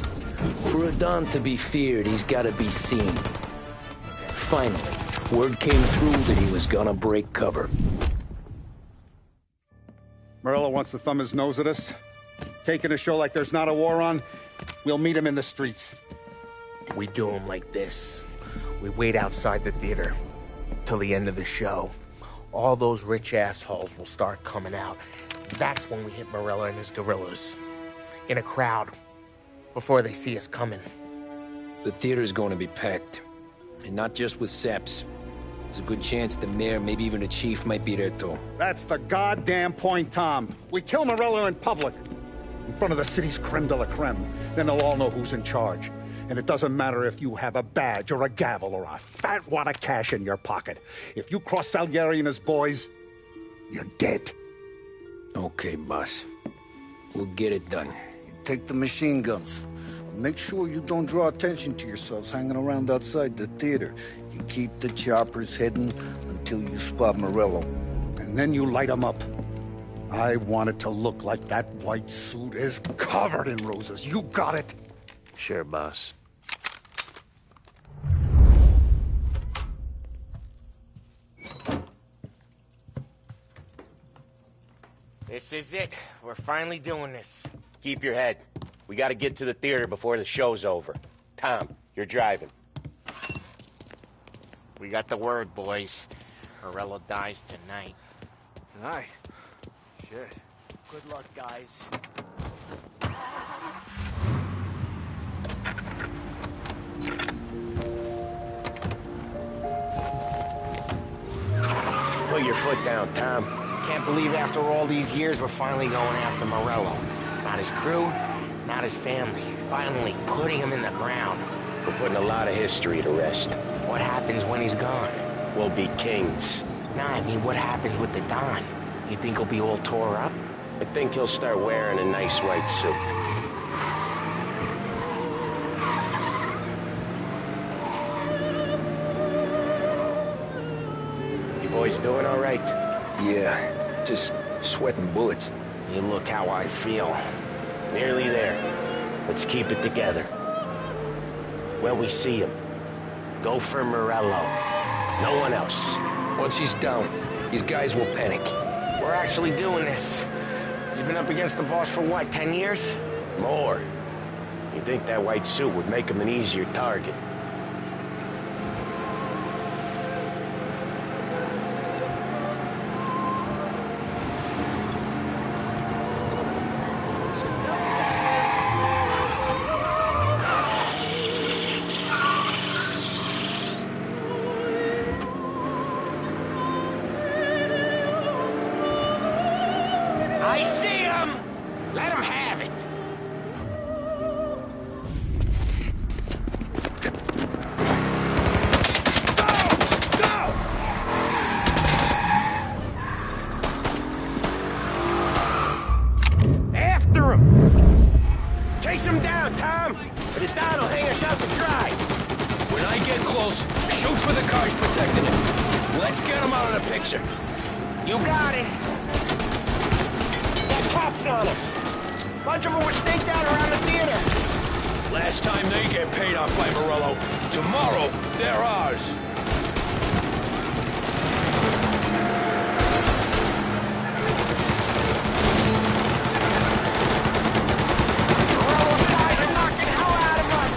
For a Don to be feared, he's gotta be seen. Finally, word came through that he was gonna break cover. Morello wants to thumb his nose at us. Taking a show like there's not a war on, we'll meet him in the streets. We do him like this. We wait outside the theater till the end of the show. All those rich assholes will start coming out. That's when we hit Morello and his guerrillas. In a crowd. Before they see us coming. The theater's going to be packed. And not just with saps. There's a good chance the mayor, maybe even the chief, might be there too. That's the goddamn point, Tom. We kill Morello in public. In front of the city's creme de la creme. Then they'll all know who's in charge. And it doesn't matter if you have a badge or a gavel or a fat wad of cash in your pocket. If you cross Salieri and his boys, you're dead. Okay, boss. We'll get it done. Take the machine guns. Make sure you don't draw attention to yourselves hanging around outside the theater. You keep the choppers hidden until you spot Morello. And then you light them up. I want it to look like that white suit is covered in roses. You got it? Sure, boss. This is it. We're finally doing this. Keep your head. We gotta get to the theater before the show's over. Tom, you're driving. We got the word, boys. Morello dies tonight. Tonight? Shit. Good luck, guys. Put your foot down, Tom. Can't believe after all these years we're finally going after Morello. Not his crew, not his family. Finally putting him in the ground. We're putting a lot of history to rest. What happens when he's gone? We'll be kings. Nah, I mean, what happens with the Don? You think he'll be all tore up? I think he'll start wearing a nice white suit. You boys doing all right? Yeah, just sweating bullets. You look how I feel. Nearly there. Let's keep it together. When we see him, go for Morello. No one else. Once he's down, these guys will panic. We're actually doing this. He's been up against the boss for what, 10 years? More. You think that white suit would make him an easier target? I see him! Let him have it! After him! Chase him down, Tom! Or the Don will hang us out to dry! When I get close, shoot for the cars protecting him. Let's get him out of the picture. You got it! Got cops on us! Bunch of them were staked out around the theater! Last time they get paid off by Morello. Tomorrow, they're ours. Morello's guys are knocking hell out of us!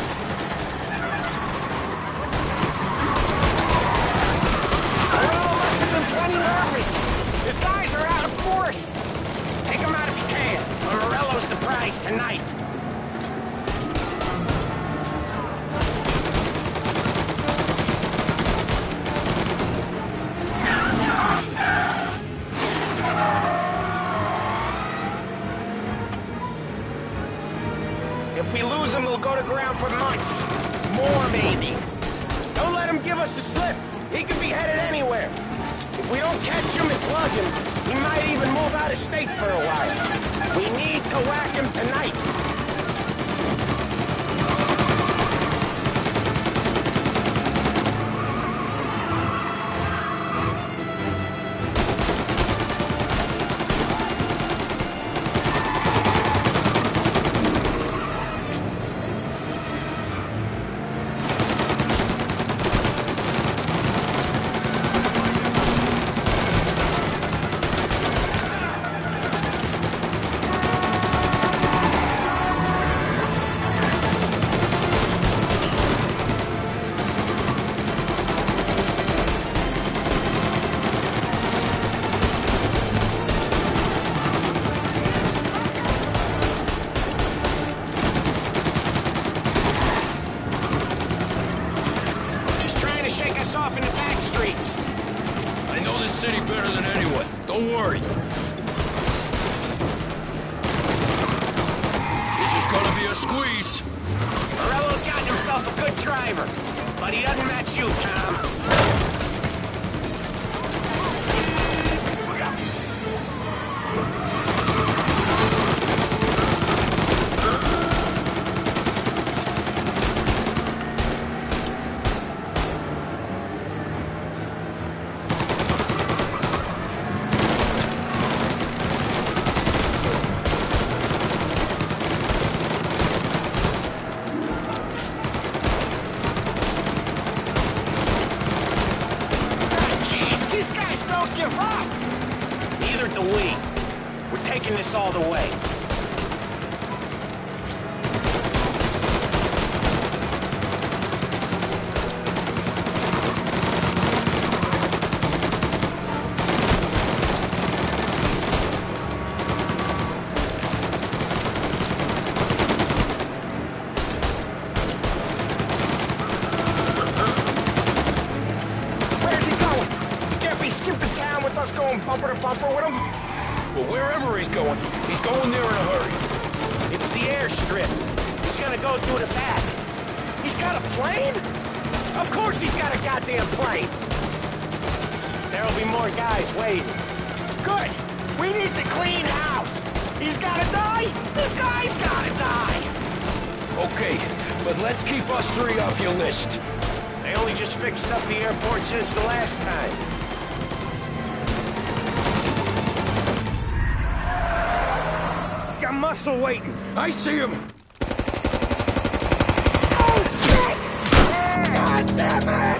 Morello must have been plenty nervous! His guys are out of force! Take him out if you can, or Morello's the prize tonight! If we lose him, we'll go to ground for months. More, maybe. Don't let him give us the slip. He could be headed anywhere. If we don't catch him and plug him, he might even move out of state for a while. We need to whack him tonight. squeeze. Morello's gotten himself a good driver, but he doesn't match you, Tom. All the way. Where's he going? Can't be skipping town with us going bumper to bumper with him. Well, wherever he's going there in a hurry. It's the airstrip. He's gonna go through the back. He's got a plane? Of course he's got a goddamn plane. There'll be more guys waiting. Good. We need to clean house. He's gotta die. This guy's gotta die. Okay, but let's keep us three off your list. They only just fixed up the airport since the last time. Got muscle waiting. I see him. Oh, shit! God damn it!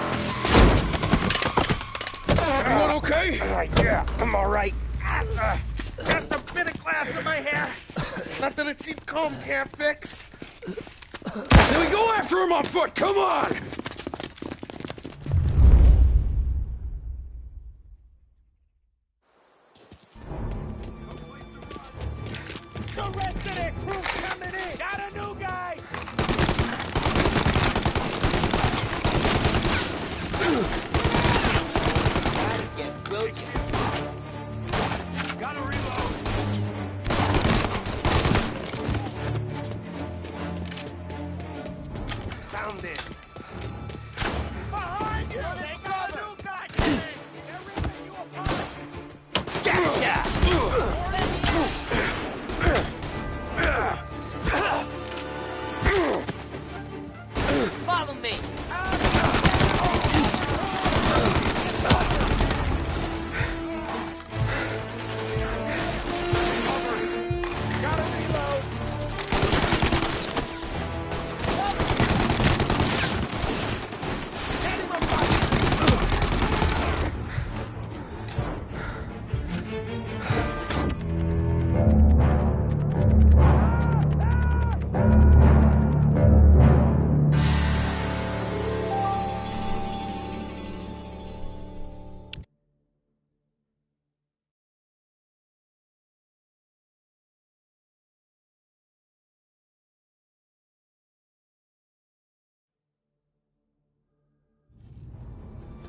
Everyone okay? Yeah, I'm all right. Just a bit of glass in my hair. Nothing a cheap comb can't fix. Then we go after him on foot. Come on! The rest of their crew's coming in. Got a new guy. Gotta get brilliant. Gotta reload. Found it. Behind you. They got a new guy. They're ripping you apart. Gotcha. Follow me. Gotta reload. Hit him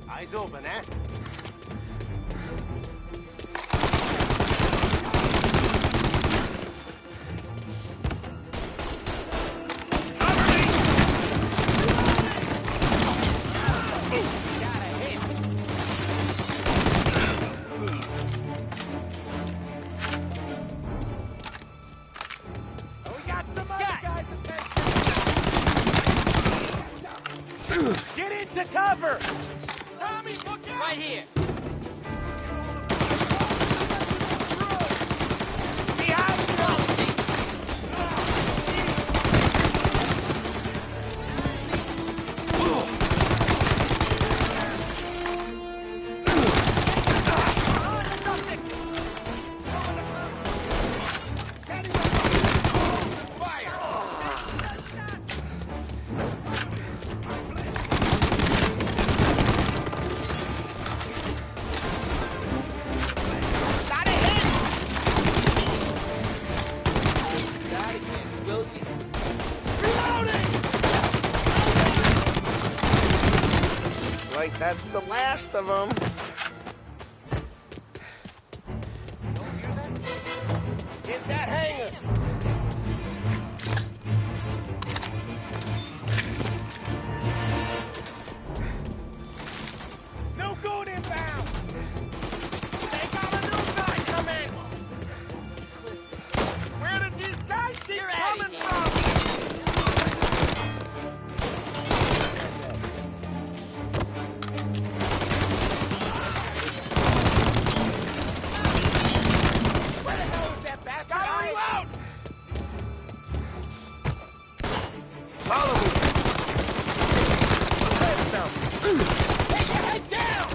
Eyes open, eh? Get into cover! Tommy, look out! Right here. Behind you! That's the last of them. In that hangar. Follow me. Head down. Take your head down!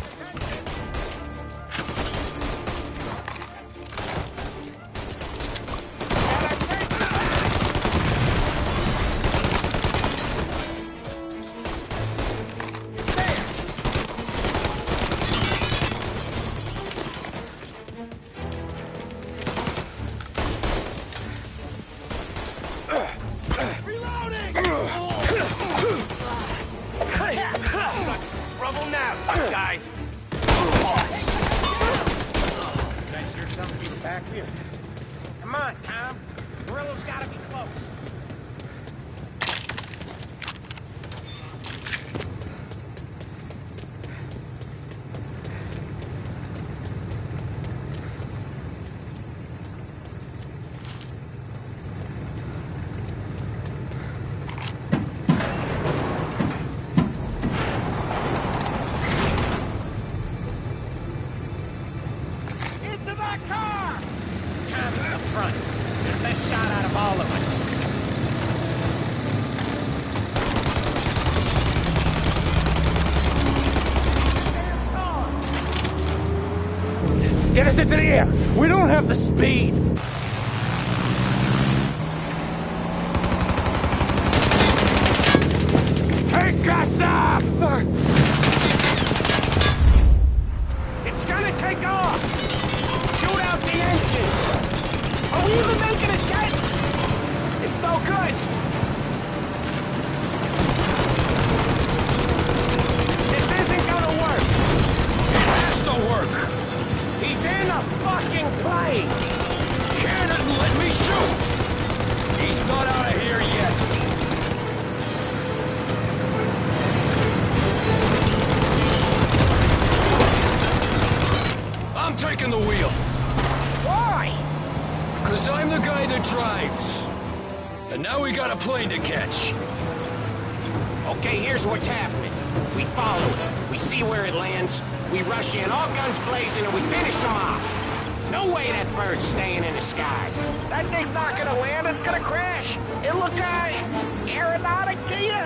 Trouble now, tough guy. That's your something back here. Come on, Tom. Guerrillo's gotta be close. Get us into the air! We don't have the speed! Take us up! It's gonna take off! Shoot out the engines! Are we even making it yet? It's no good! This isn't gonna work! It has to work! He's in a fucking plane! Cannon, let me shoot! He's not out of here yet! I'm taking the wheel. Why? 'Cause I'm the guy that drives. And now we got a plane to catch. Okay, here's what's happening. We follow it. We see where it lands. We rush in, all guns blazing, and we finish them off. No way that bird's staying in the sky. That thing's not gonna land, it's gonna crash. It look, aeronautic to you?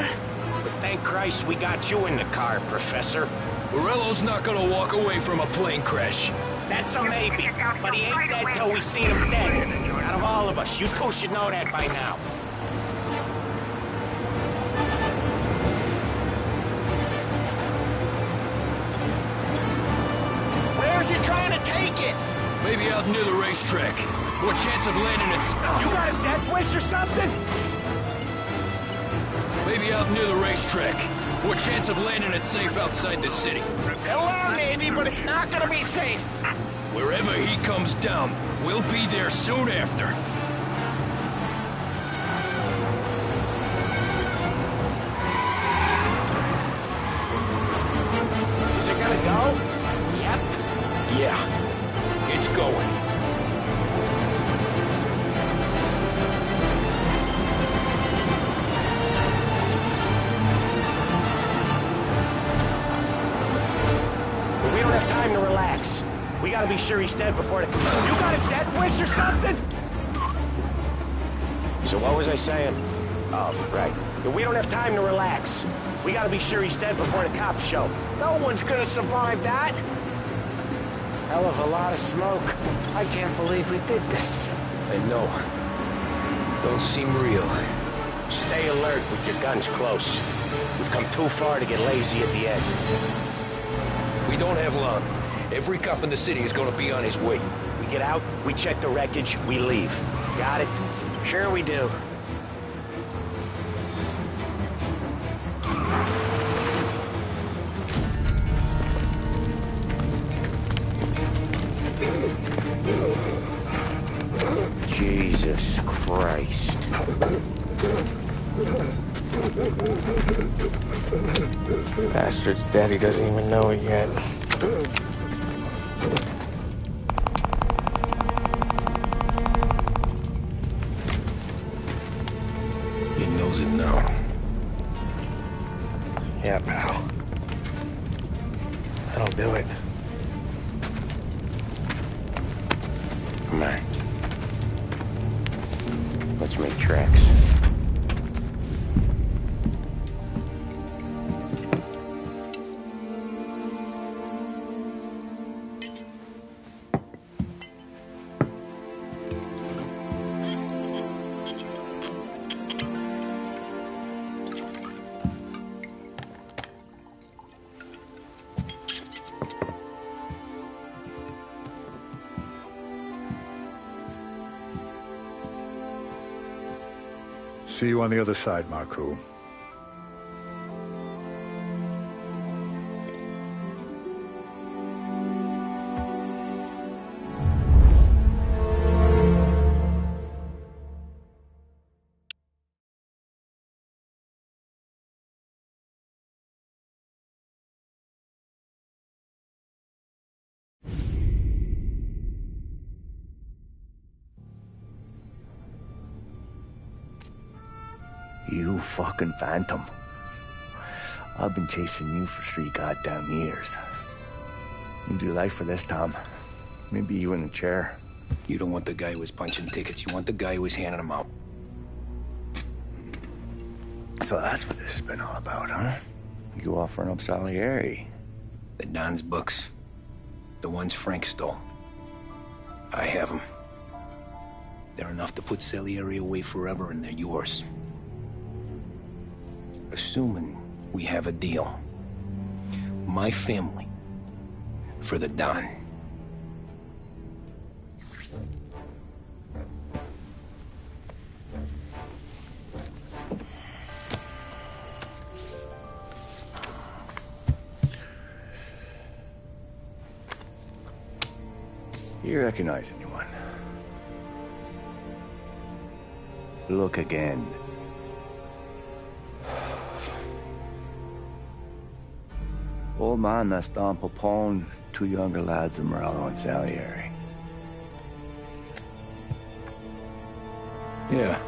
But thank Christ we got you in the car, Professor. Morello's not gonna walk away from a plane crash. That's a maybe, but he ain't dead till we see him dead. Out of all of us, you two should know that by now. Where's he trying to take it? Maybe out near the racetrack. What chance of landing at... You got a death wish or something? Maybe out near the racetrack. What chance of landing it safe outside the city? Well, maybe, but it's not gonna be safe. Wherever he comes down, we'll be there soon after. Is it gonna go? Yep. Yeah, it's going. But we don't have time to relax. We gotta be sure he's dead before the... You got a death wish or something? So what was I saying? Oh, right. We don't have time to relax. We gotta be sure he's dead before the cops show. No one's gonna survive that. Hell of a lot of smoke. I can't believe we did this. I know. Don't seem real. Stay alert with your guns close. We've come too far to get lazy at the end. We don't have long. Every cop in the city is gonna be on his way. We get out, we check the wreckage, we leave. Got it? Sure we do. Jesus Christ. Bastard's dead, he doesn't even know it yet. He knows it now. Yeah, pal. That'll do it. Come on. Let's make tracks. see you on the other side, Marku. You fucking phantom. I've been chasing you for 3 goddamn years. You do life for this, Tom. Maybe you in a chair. You don't want the guy who was punching tickets. You want the guy who was handing them out. So that's what this has been all about, huh? You offering up Salieri. The Don's books. The ones Frank stole. I have them. They're enough to put Salieri away forever, and they're yours. Assuming we have a deal. My family for the Don. You recognize anyone? Look again. Old man that's Don Popone, 2 younger lads of Morello and Salieri. Yeah.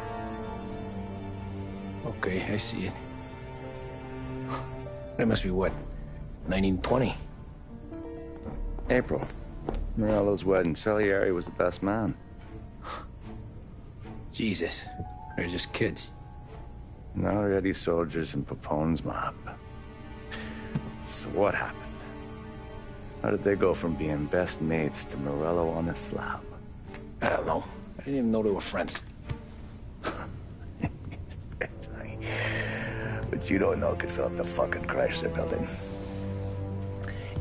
Okay, I see it. That must be what, 1920? April. Morello's wedding. Salieri was the best man. Jesus, they're just kids. Now already soldiers in Popone's mob. So what happened? How did they go from being best mates to Morello on a slab? I don't know. I didn't even know they were friends. But you don't know could fill up the fucking Chrysler building.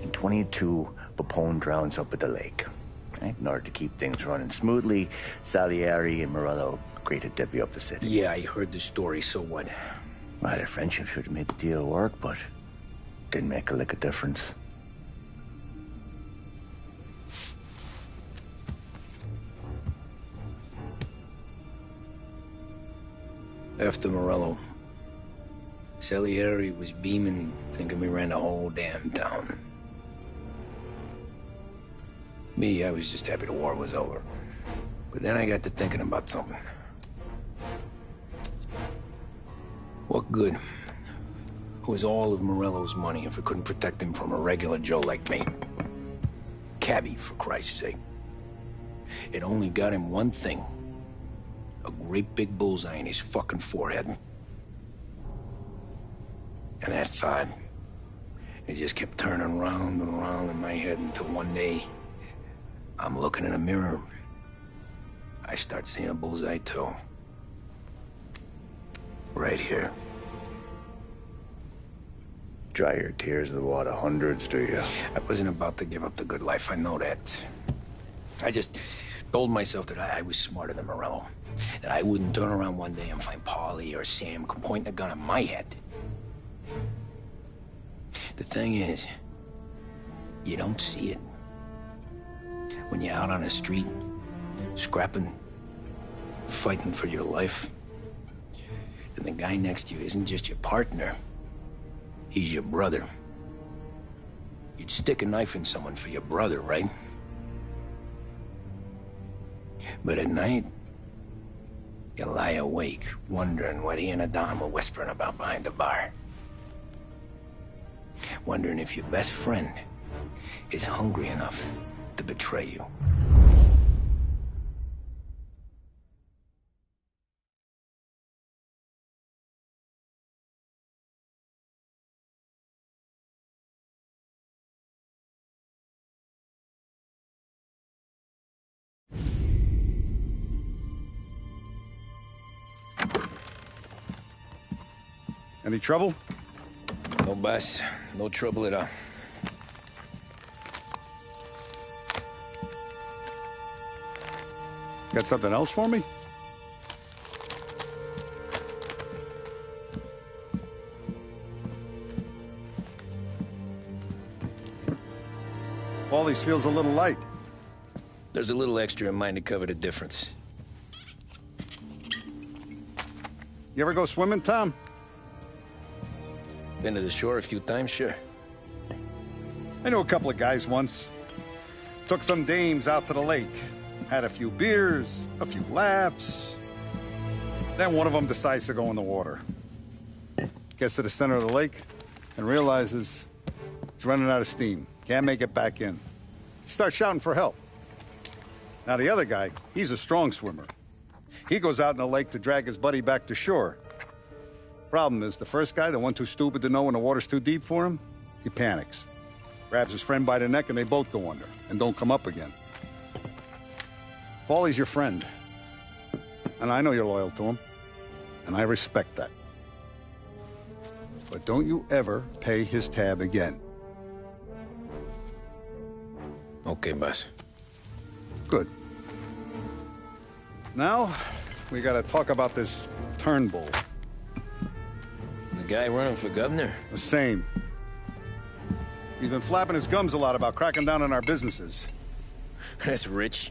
In 22, Popone drowns up at the lake. Right? In order to keep things running smoothly, Salieri and Morello agreed to divvy up the city. Yeah, I heard the story, so what? Well, their friendship should have made the deal work, but didn't make a lick of difference. After Morello, Salieri was beaming, thinking we ran the whole damn town. Me, I was just happy the war was over. But then I got to thinking about something. What good was all of Morello's money if it couldn't protect him from a regular Joe like me? Cabbie, for Christ's sake. It only got him one thing. A great big bullseye in his fucking forehead. And that thought, it just kept turning round and round in my head until one day, I'm looking in a mirror. I start seeing a bullseye too. Right here. Dry your tears of the water hundreds, do you? I wasn't about to give up the good life, I know that. I just told myself that I was smarter than Morello. That I wouldn't turn around one day and find Paulie or Sam pointing a gun at my head. The thing is, you don't see it. When you're out on the street, scrapping, fighting for your life, then the guy next to you isn't just your partner, he's your brother. You'd stick a knife in someone for your brother, right? But at night, you lie awake, wondering what he and a Don were whispering about behind the bar. Wondering if your best friend is hungry enough to betray you. Any trouble? No, boss. No trouble at all. Got something else for me? Paulie's feels a little light. There's a little extra in mine to cover the difference. You ever go swimming, Tom? Been to the shore a few times, sure. I knew a couple of guys once. Took some dames out to the lake. Had a few beers, a few laughs. Then one of them decides to go in the water. Gets to the center of the lake and realizes he's running out of steam. Can't make it back in. He starts shouting for help. Now the other guy, he's a strong swimmer. He goes out in the lake to drag his buddy back to shore. Problem is, the first guy, the one too stupid to know when the water's too deep for him, he panics. Grabs his friend by the neck and they both go under and don't come up again. Paulie's your friend. And I know you're loyal to him. And I respect that. But don't you ever pay his tab again. Okay, boss. Good. Now, we gotta talk about this Turnbull. The guy running for governor? The same. He's been flapping his gums a lot about cracking down on our businesses. That's rich.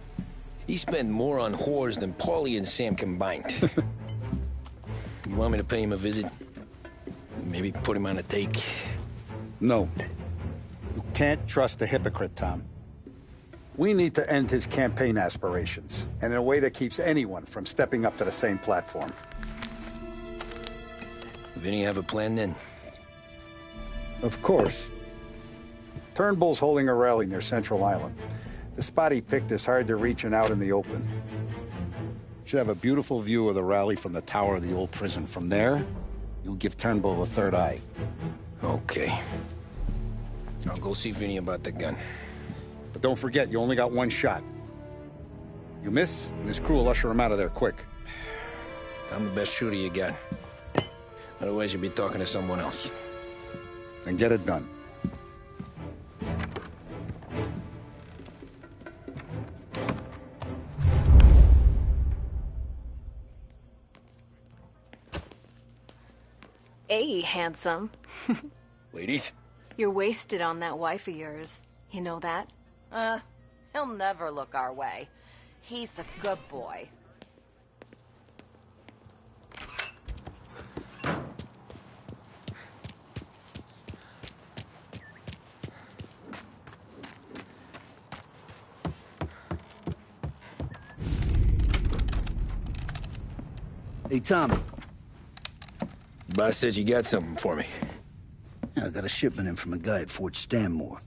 He spent more on whores than Paulie and Sam combined. You want me to pay him a visit? Maybe put him on a take? No. You can't trust a hypocrite, Tom. We need to end his campaign aspirations, and in a way that keeps anyone from stepping up to the same platform. Vinny have a plan then? Of course. Turnbull's holding a rally near Central Island. The spot he picked is hard to reach and out in the open. Should have a beautiful view of the rally from the tower of the old prison. From there, you'll give Turnbull the third eye. Okay. I'll go see Vinny about the gun. But don't forget, you only got one shot. You miss, and his crew will usher him out of there quick. I'm the best shooter you got. Otherwise, you'd be talking to someone else. Then get it done. Hey, handsome. Ladies? You're wasted on that wife of yours. You know that? He'll never look our way. He's a good boy. Hey, Tommy. Boss said you got something for me. Yeah, I got a shipment in from a guy at Fort Stanmore.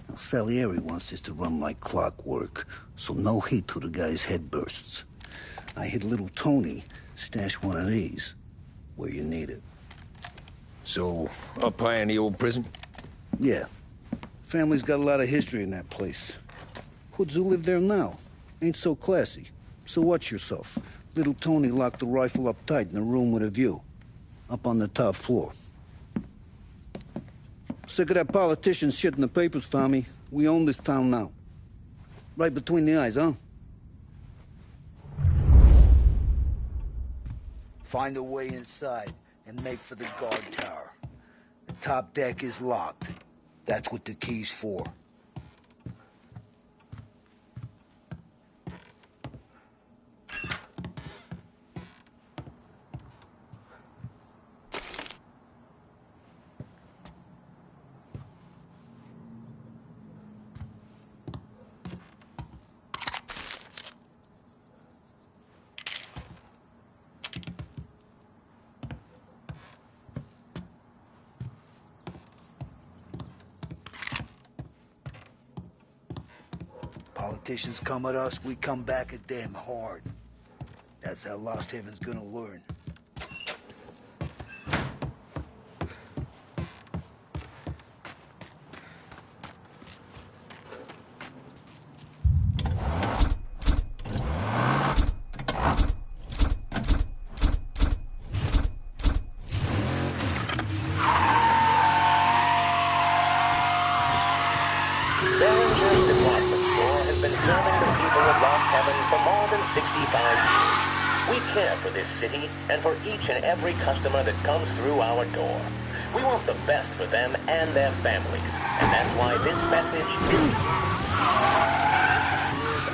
Now, Salieri wants this to run like clockwork, so no heat till the guy's head bursts. I hit little Tony, stash one of these where you need it. So, up high in the old prison? Yeah. Family's got a lot of history in that place. Hoods who live there now ain't so classy. So watch yourself. Little Tony locked the rifle up tight in a room with a view. Up on the top floor. Sick of that politician shit in the papers, Tommy. We own this town now. Right between the eyes, huh? Find a way inside and make for the guard tower. The top deck is locked. That's what the key's for. Politicians come at us, we come back at them hard. That's how Lost Haven's gonna learn. We care for this city and for each and every customer that comes through our door. We want the best for them and their families, and that's why this message is...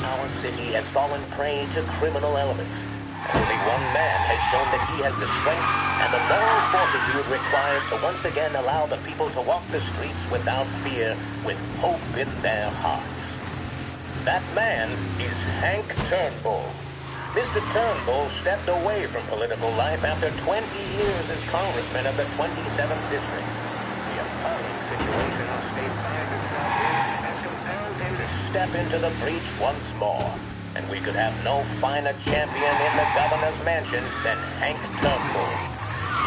Our city has fallen prey to criminal elements. Only one man has shown that he has the strength and the moral fortitude required to once again allow the people to walk the streets without fear, with hope in their hearts. That man is Hank Turnbull. Mr. Turnbull stepped away from political life after 20 years as congressman of the 27th District. The appalling situation our state finds itself in has compelled him to step into the breach once more. And we could have no finer champion in the governor's mansion than Hank Turnbull.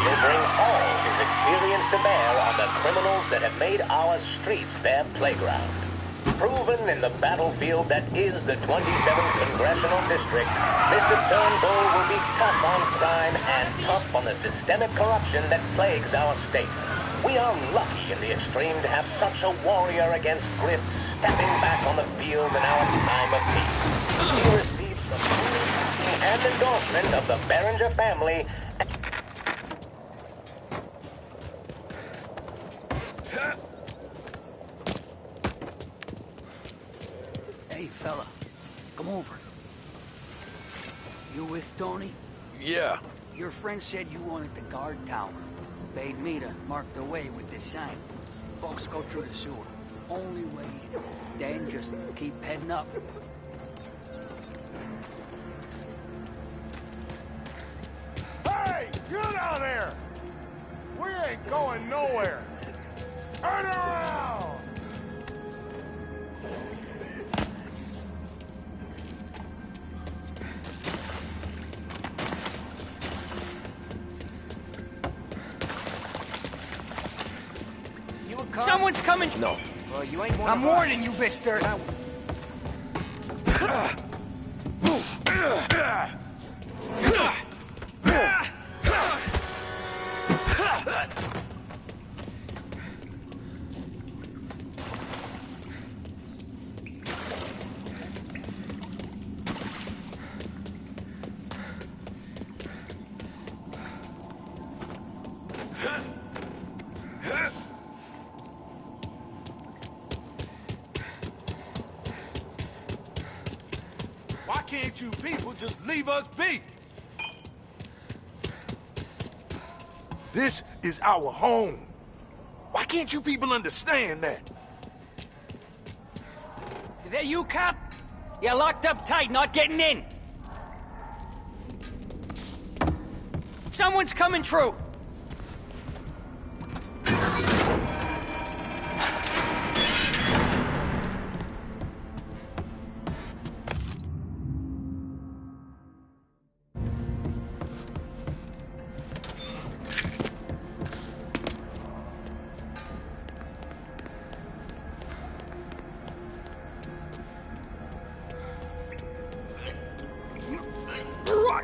He'll bring all his experience to bear on the criminals that have made our streets their playground. Proven in the battlefield that is the 27th Congressional District, Mr. Turnbull will be tough on crime and tough on the systemic corruption that plagues our state. We are lucky in the extreme to have such a warrior against grift stepping back on the field in our time of peace. He receives the backing and endorsement of the Behringer family. Hey, fella, come over. You with Tony? Yeah. Your friend said you wanted the guard tower. Paid me to mark the way with this sign. Folks go through the sewer. Only way in. Then just keep heading up. Hey, you down there! We ain't going nowhere. Turn around! Someone's coming! No. Well, you ain't one I'm of us. warning you, mister! Why can't you people just leave us be? This is our home. Why can't you people understand that? Is that you, cop? You're locked up tight, not getting in. Someone's coming through.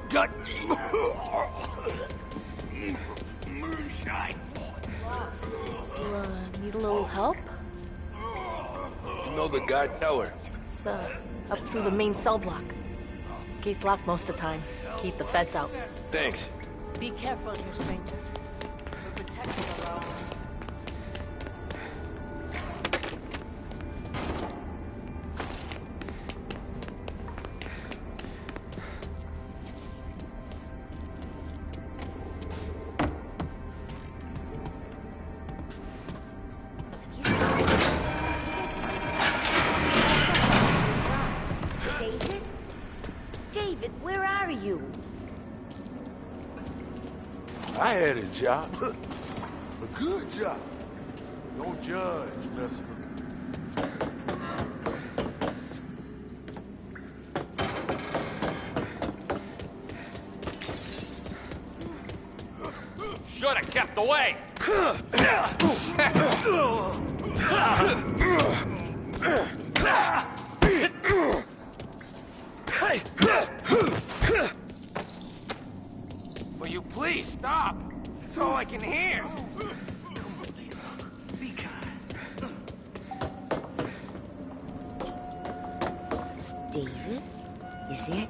Gut. Moonshine. Need a little help? You know the guard tower? It's, up through the main cell block. Gate's locked most of the time. Keep the feds out. Thanks. Be careful here, stranger. We're protected around. David, where are you? I had a job. A good job. Don't judge, mister. Should have kept away. Will you please stop? That's all I can hear. Be kind. David? Is that you?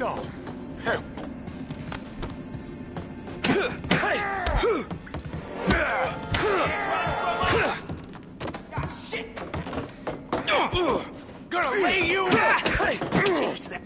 No. Shit! Gonna lay you out! Jeez, that...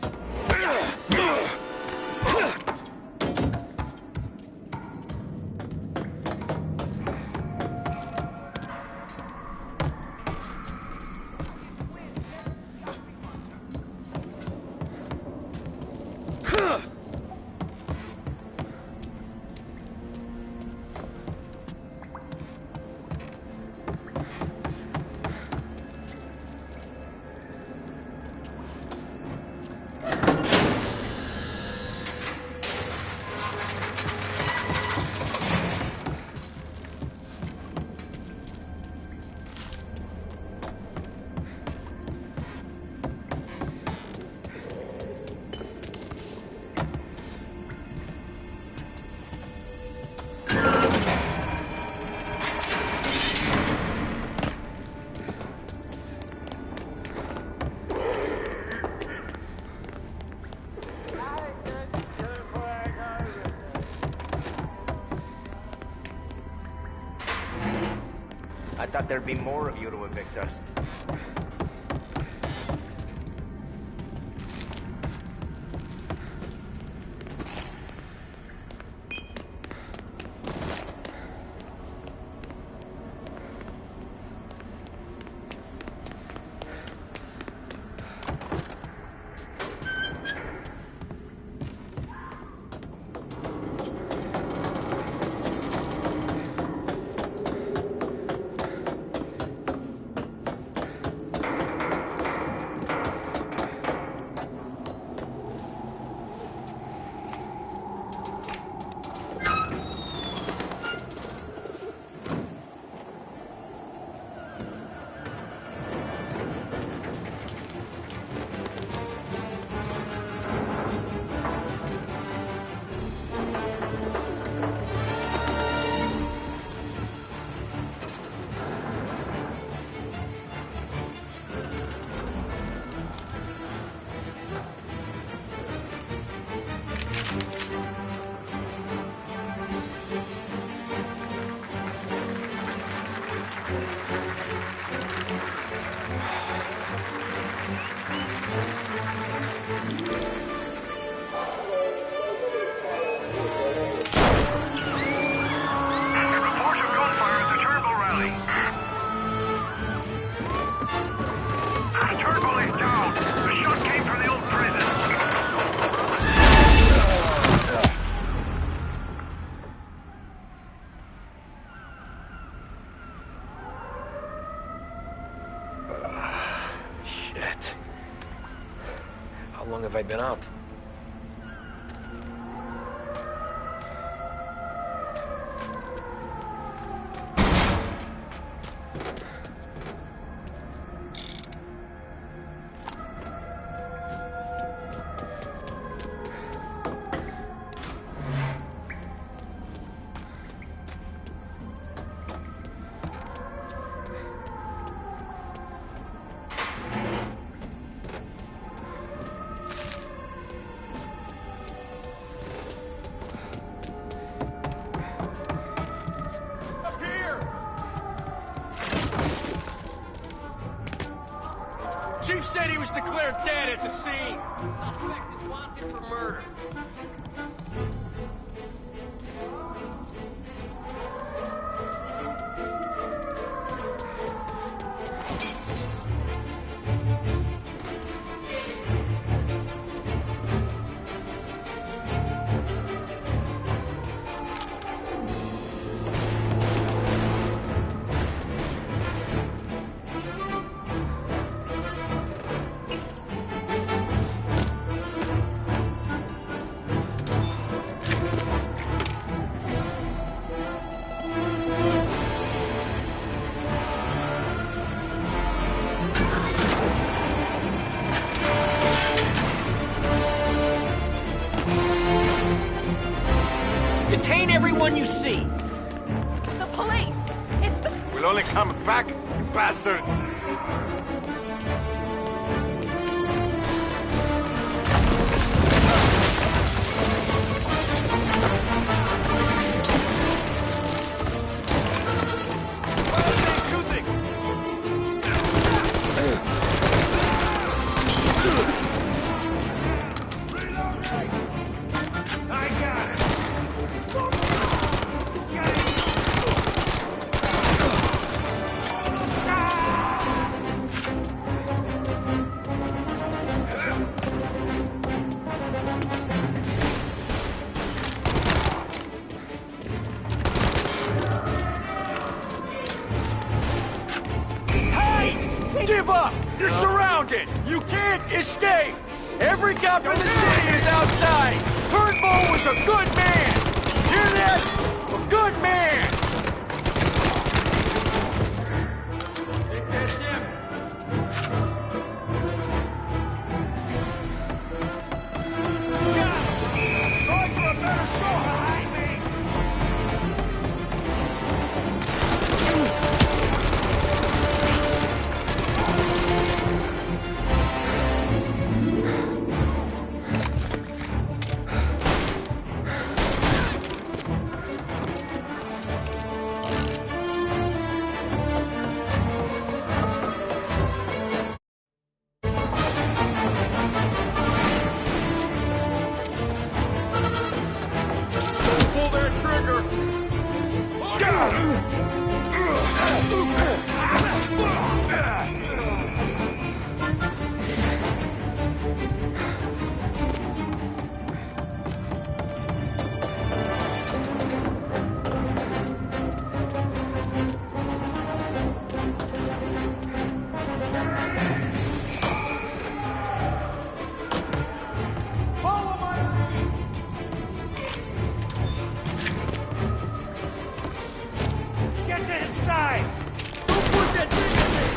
I thought there'd be more of you to evict us. Shit. How long have I been out? Chief said he was declared dead at the scene. Suspect is wanted for murder. Detain everyone you see. The police! It's the... We'll only come back, you bastards! surrounded! You can't escape! Every cop in the city is outside! Turnbull was a good man! Hear that? A good man! I think that's him. Try for a better shot behind me! Pull that trigger! Follow my lead! Get to his side! Don't put that trigger there!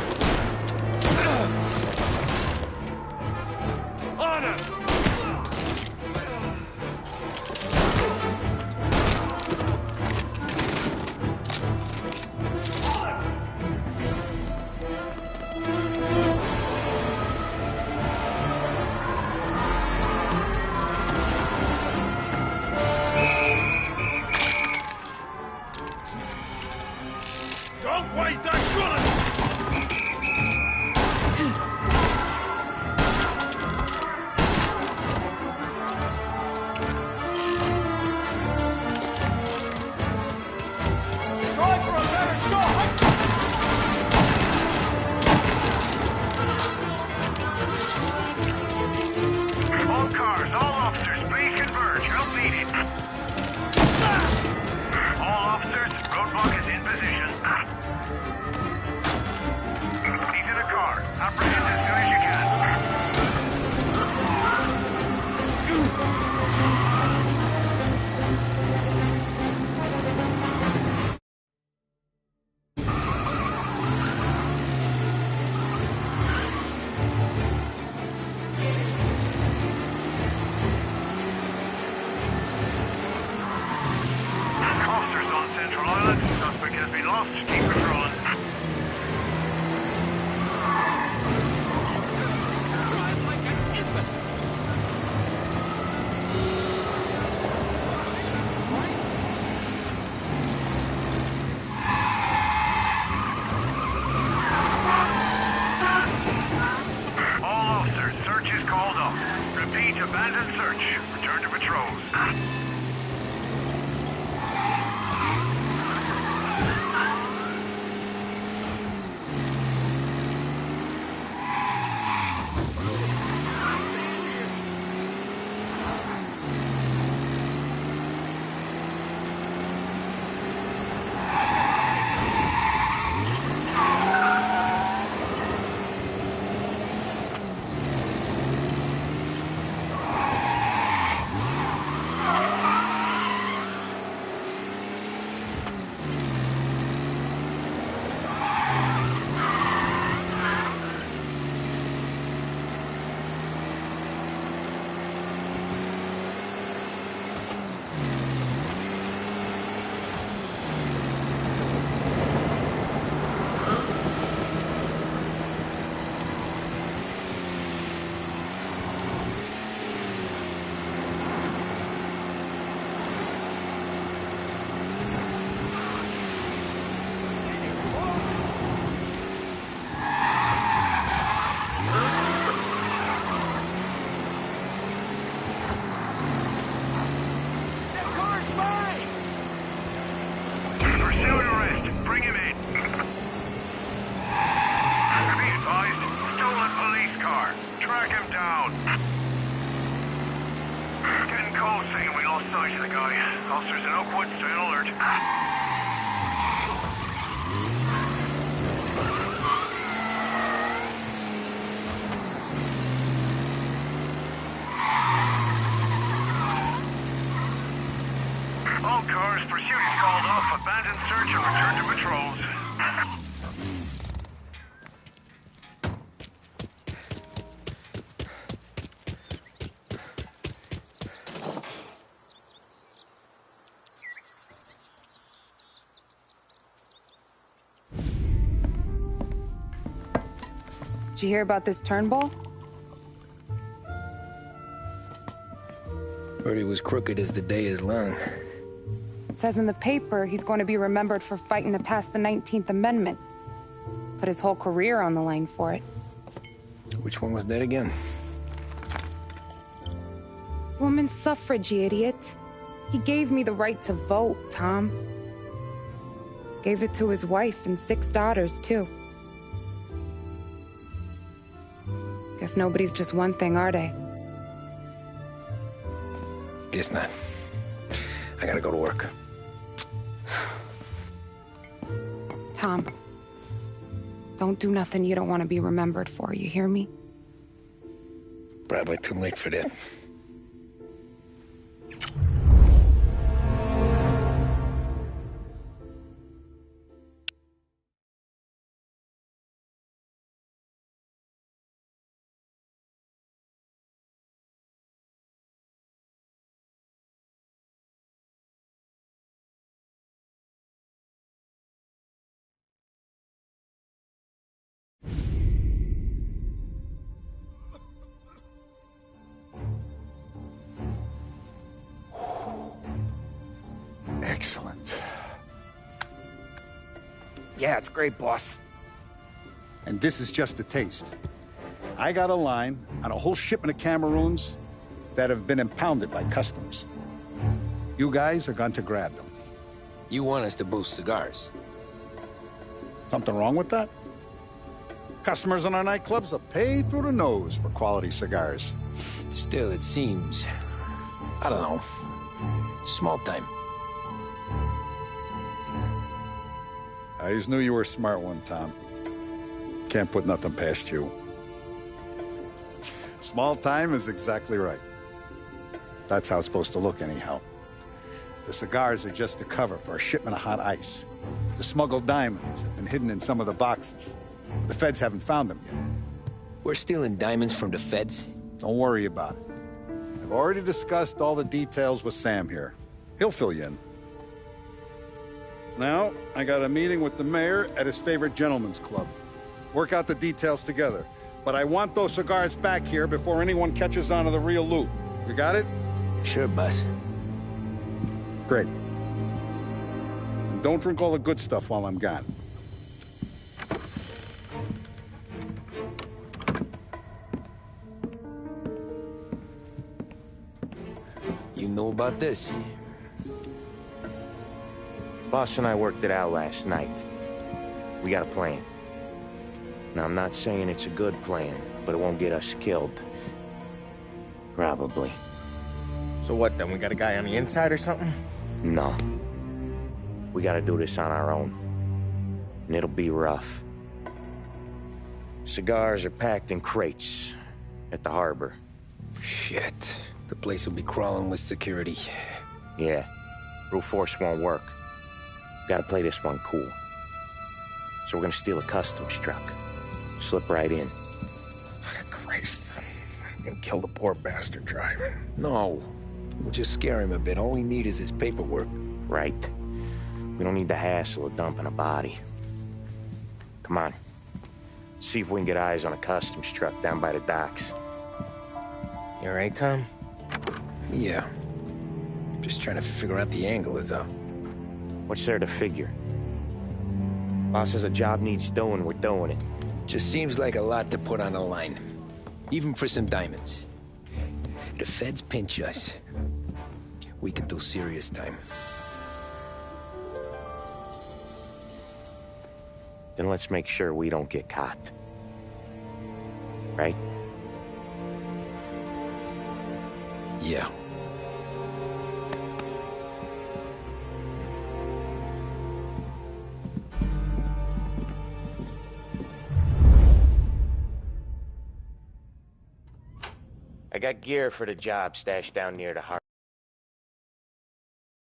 On him! Don't waste that bullet! Try for a better shot! All cars, all officers, please converge. Help needed. All officers, roadblock is in position. He's in a car. Apprehend as soon as you can. Officers on Central Island. Suspect has been lost. Keep patrolling. All officers, search is called off. Repeat, abandon search. Return to patrols. Officers in Oakwood, stay on alert. All cars, pursuit is called off. Abandon search and return to patrols. Did you hear about this Turnbull? Heard he was crooked as the day is long. It says in the paper he's going to be remembered for fighting to pass the 19th Amendment. Put his whole career on the line for it. Which one was that again? Women's suffrage, you idiot. He gave me the right to vote, Tom. Gave it to his wife and 6 daughters, too. Guess nobody's just one thing, are they? Guess not. I gotta go to work. Tom, don't do nothing you don't want to be remembered for, you hear me? Probably too late for that. Excellent. Yeah, it's great, boss. And this is just a taste. I got a line on a whole shipment of Cameroons that have been impounded by customs. You guys are going to grab them. You want us to boost cigars? Something wrong with that? Customers in our nightclubs are paid through the nose for quality cigars. Still, it seems... I don't know. Small time. I just knew you were a smart one, Tom. Can't put nothing past you. Small time is exactly right. That's how it's supposed to look, anyhow. The cigars are just a cover for a shipment of hot ice. The smuggled diamonds have been hidden in some of the boxes. The feds haven't found them yet. We're stealing diamonds from the feds? Don't worry about it. I've already discussed all the details with Sam here. He'll fill you in. Now, I got a meeting with the mayor at his favorite gentleman's club. Work out the details together. But I want those cigars back here before anyone catches on to the real loot. You got it? Sure, boss. Great. And don't drink all the good stuff while I'm gone. You know about this? Boss and I worked it out last night. We got a plan. Now, I'm not saying it's a good plan, but it won't get us killed. Probably. So what, then? We got a guy on the inside or something? No. We gotta do this on our own. And it'll be rough. Cigars are packed in crates at the harbor. Shit. The place will be crawling with security. Yeah. Brute force won't work. Gotta play this one cool. So we're gonna steal a customs truck. Slip right in. Christ. And kill the poor bastard driver. No. We'll just scare him a bit. All we need is his paperwork. Right. We don't need the hassle of dumping a body. Come on. See if we can get eyes on a customs truck down by the docks. You alright, Tom? Yeah. Just trying to figure out the angle is up. What's there to figure? Boss says a job needs doing, we're doing it. Just seems like a lot to put on the line. Even for some diamonds. If the feds pinch us, we could do serious time. Then let's make sure we don't get caught. Right? Yeah. I got gear for the job stashed down near the harbor.